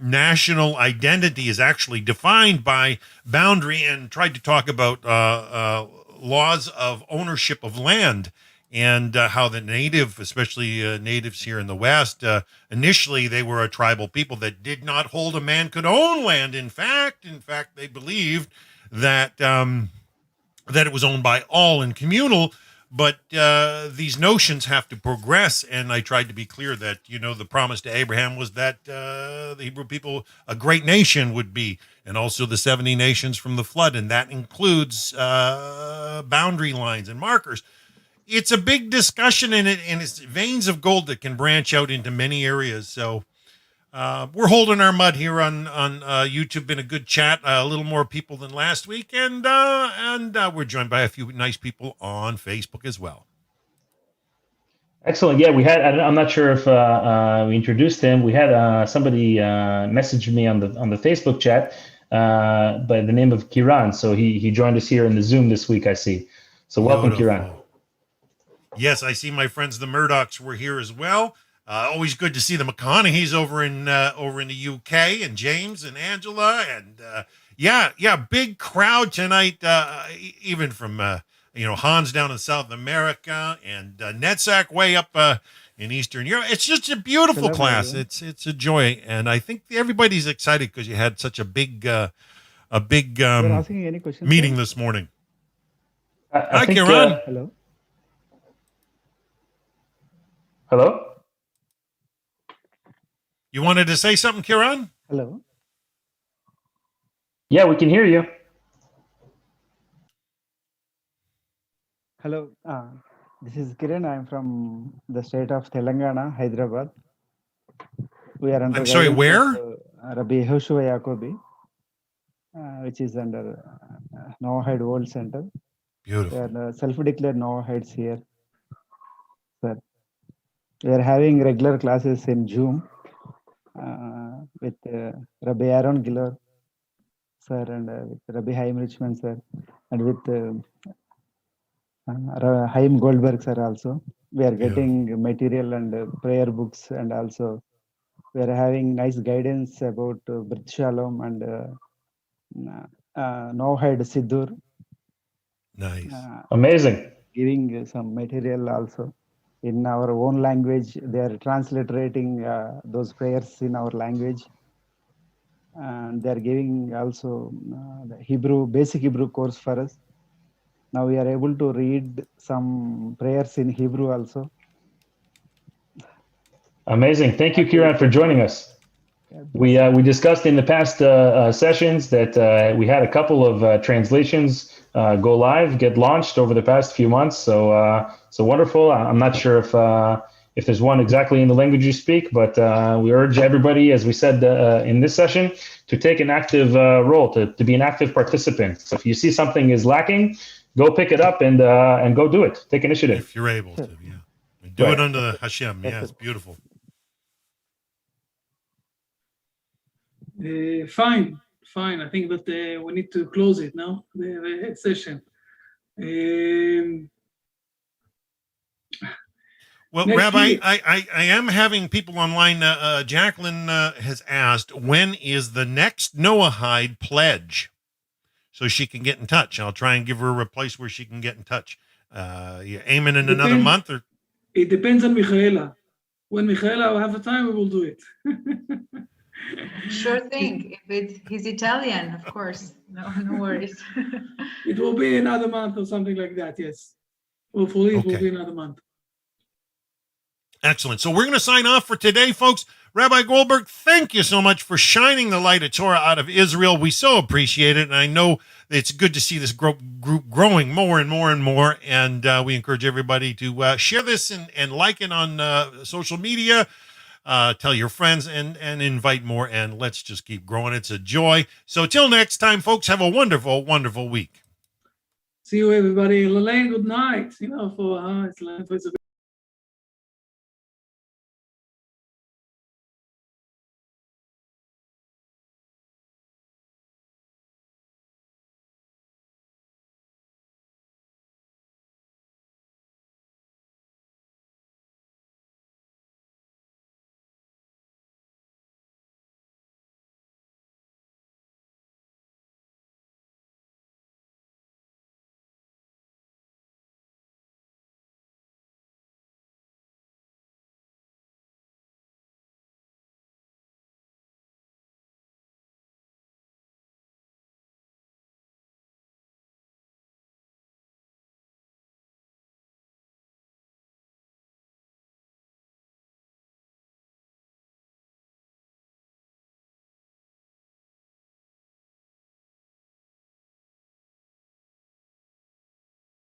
national identity is actually defined by boundary, and tried to talk about laws of ownership of land. And how the native, especially natives here in the West, initially they were a tribal people that did not hold a man could own land. In fact, they believed that that it was owned by all and communal. But these notions have to progress, and I tried to be clear that the promise to Abraham was that the Hebrew people, a great nation, would be, and also the 70 nations from the flood, and that includes boundary lines and markers. It's a big discussion, and it's veins of gold that can branch out into many areas. So we're holding our mud here on YouTube. Been a good chat, a little more people than last week, and we're joined by a few nice people on Facebook as well. Excellent. Yeah, we had. I'm not sure if we introduced him. We had somebody message me on the Facebook chat. by the name of Kiran. So he joined us here in the Zoom this week, I see. So welcome, Kiran. Yes, I see my friends the Murdochs were here as well. Always good to see the McConaughey's over in the UK, and James and Angela, and big crowd tonight. Even from Hans down in South America, and Netsack way up in Eastern Europe. It's just a beautiful class. Everyone. It's a joy, and I think everybody's excited because you had such a big asking any questions, meeting sir? this morning. I Hi, Kiran. Hello. Hello? You wanted to say something, Kiran? Hello. Yeah, we can hear you. Hello. This is Kiran. I'm from the state of Telangana, Hyderabad. We are under I'm sorry, where? Rabbi Yehoshua Yacobi, which is under Noahide World Center. Beautiful. We are self-declared Noahides here, sir. We are having regular classes in Zoom with Rabbi Aaron Giller, sir, and with Rabbi Chaim Richmond, sir, and with Chaim Goldberg, sir, also. We are getting material and prayer books, and also we are having nice guidance about Brit Shalom and Noahide Siddur. Nice. Amazing. Giving some material also in our own language. They are transliterating those prayers in our language. And they are giving also the Hebrew, basic Hebrew course for us. Now we are able to read some prayers in Hebrew also. Amazing. Thank you, Kiran, for joining us. We discussed in the past sessions that we had a couple of translations go live, get launched over the past few months. So wonderful. I'm not sure if there's one exactly in the language you speak, but we urge everybody, as we said in this session, to take an active role, to be an active participant. So if you see something is lacking, go pick it up and go do it. Take initiative. If you're able to, yeah. And do it under the Hashem. Yeah, it's beautiful. Fine. I think that we need to close it now, the session. Well, Rabbi, I am having people online. Jacqueline has asked, when is the next Noahide pledge? So she can get in touch. I'll try and give her a place where she can get in touch. You aiming in another month? Or? It depends on Michaela. When Michaela will have the time, we will do it. Sure thing. If he's Italian, of course. No worries. It will be another month or something like that, yes. Hopefully it will be another month. Excellent. So we're going to sign off for today, folks. Rabbi Goldberg, thank you so much for shining the light of Torah out of Israel. We so appreciate it. And I know it's good to see this group growing more and more and more. And we encourage everybody to share this and like it on social media. Tell your friends and invite more. And let's just keep growing. It's a joy. So till next time, folks, have a wonderful, wonderful week. See you, everybody. Lelaine, good night. For it's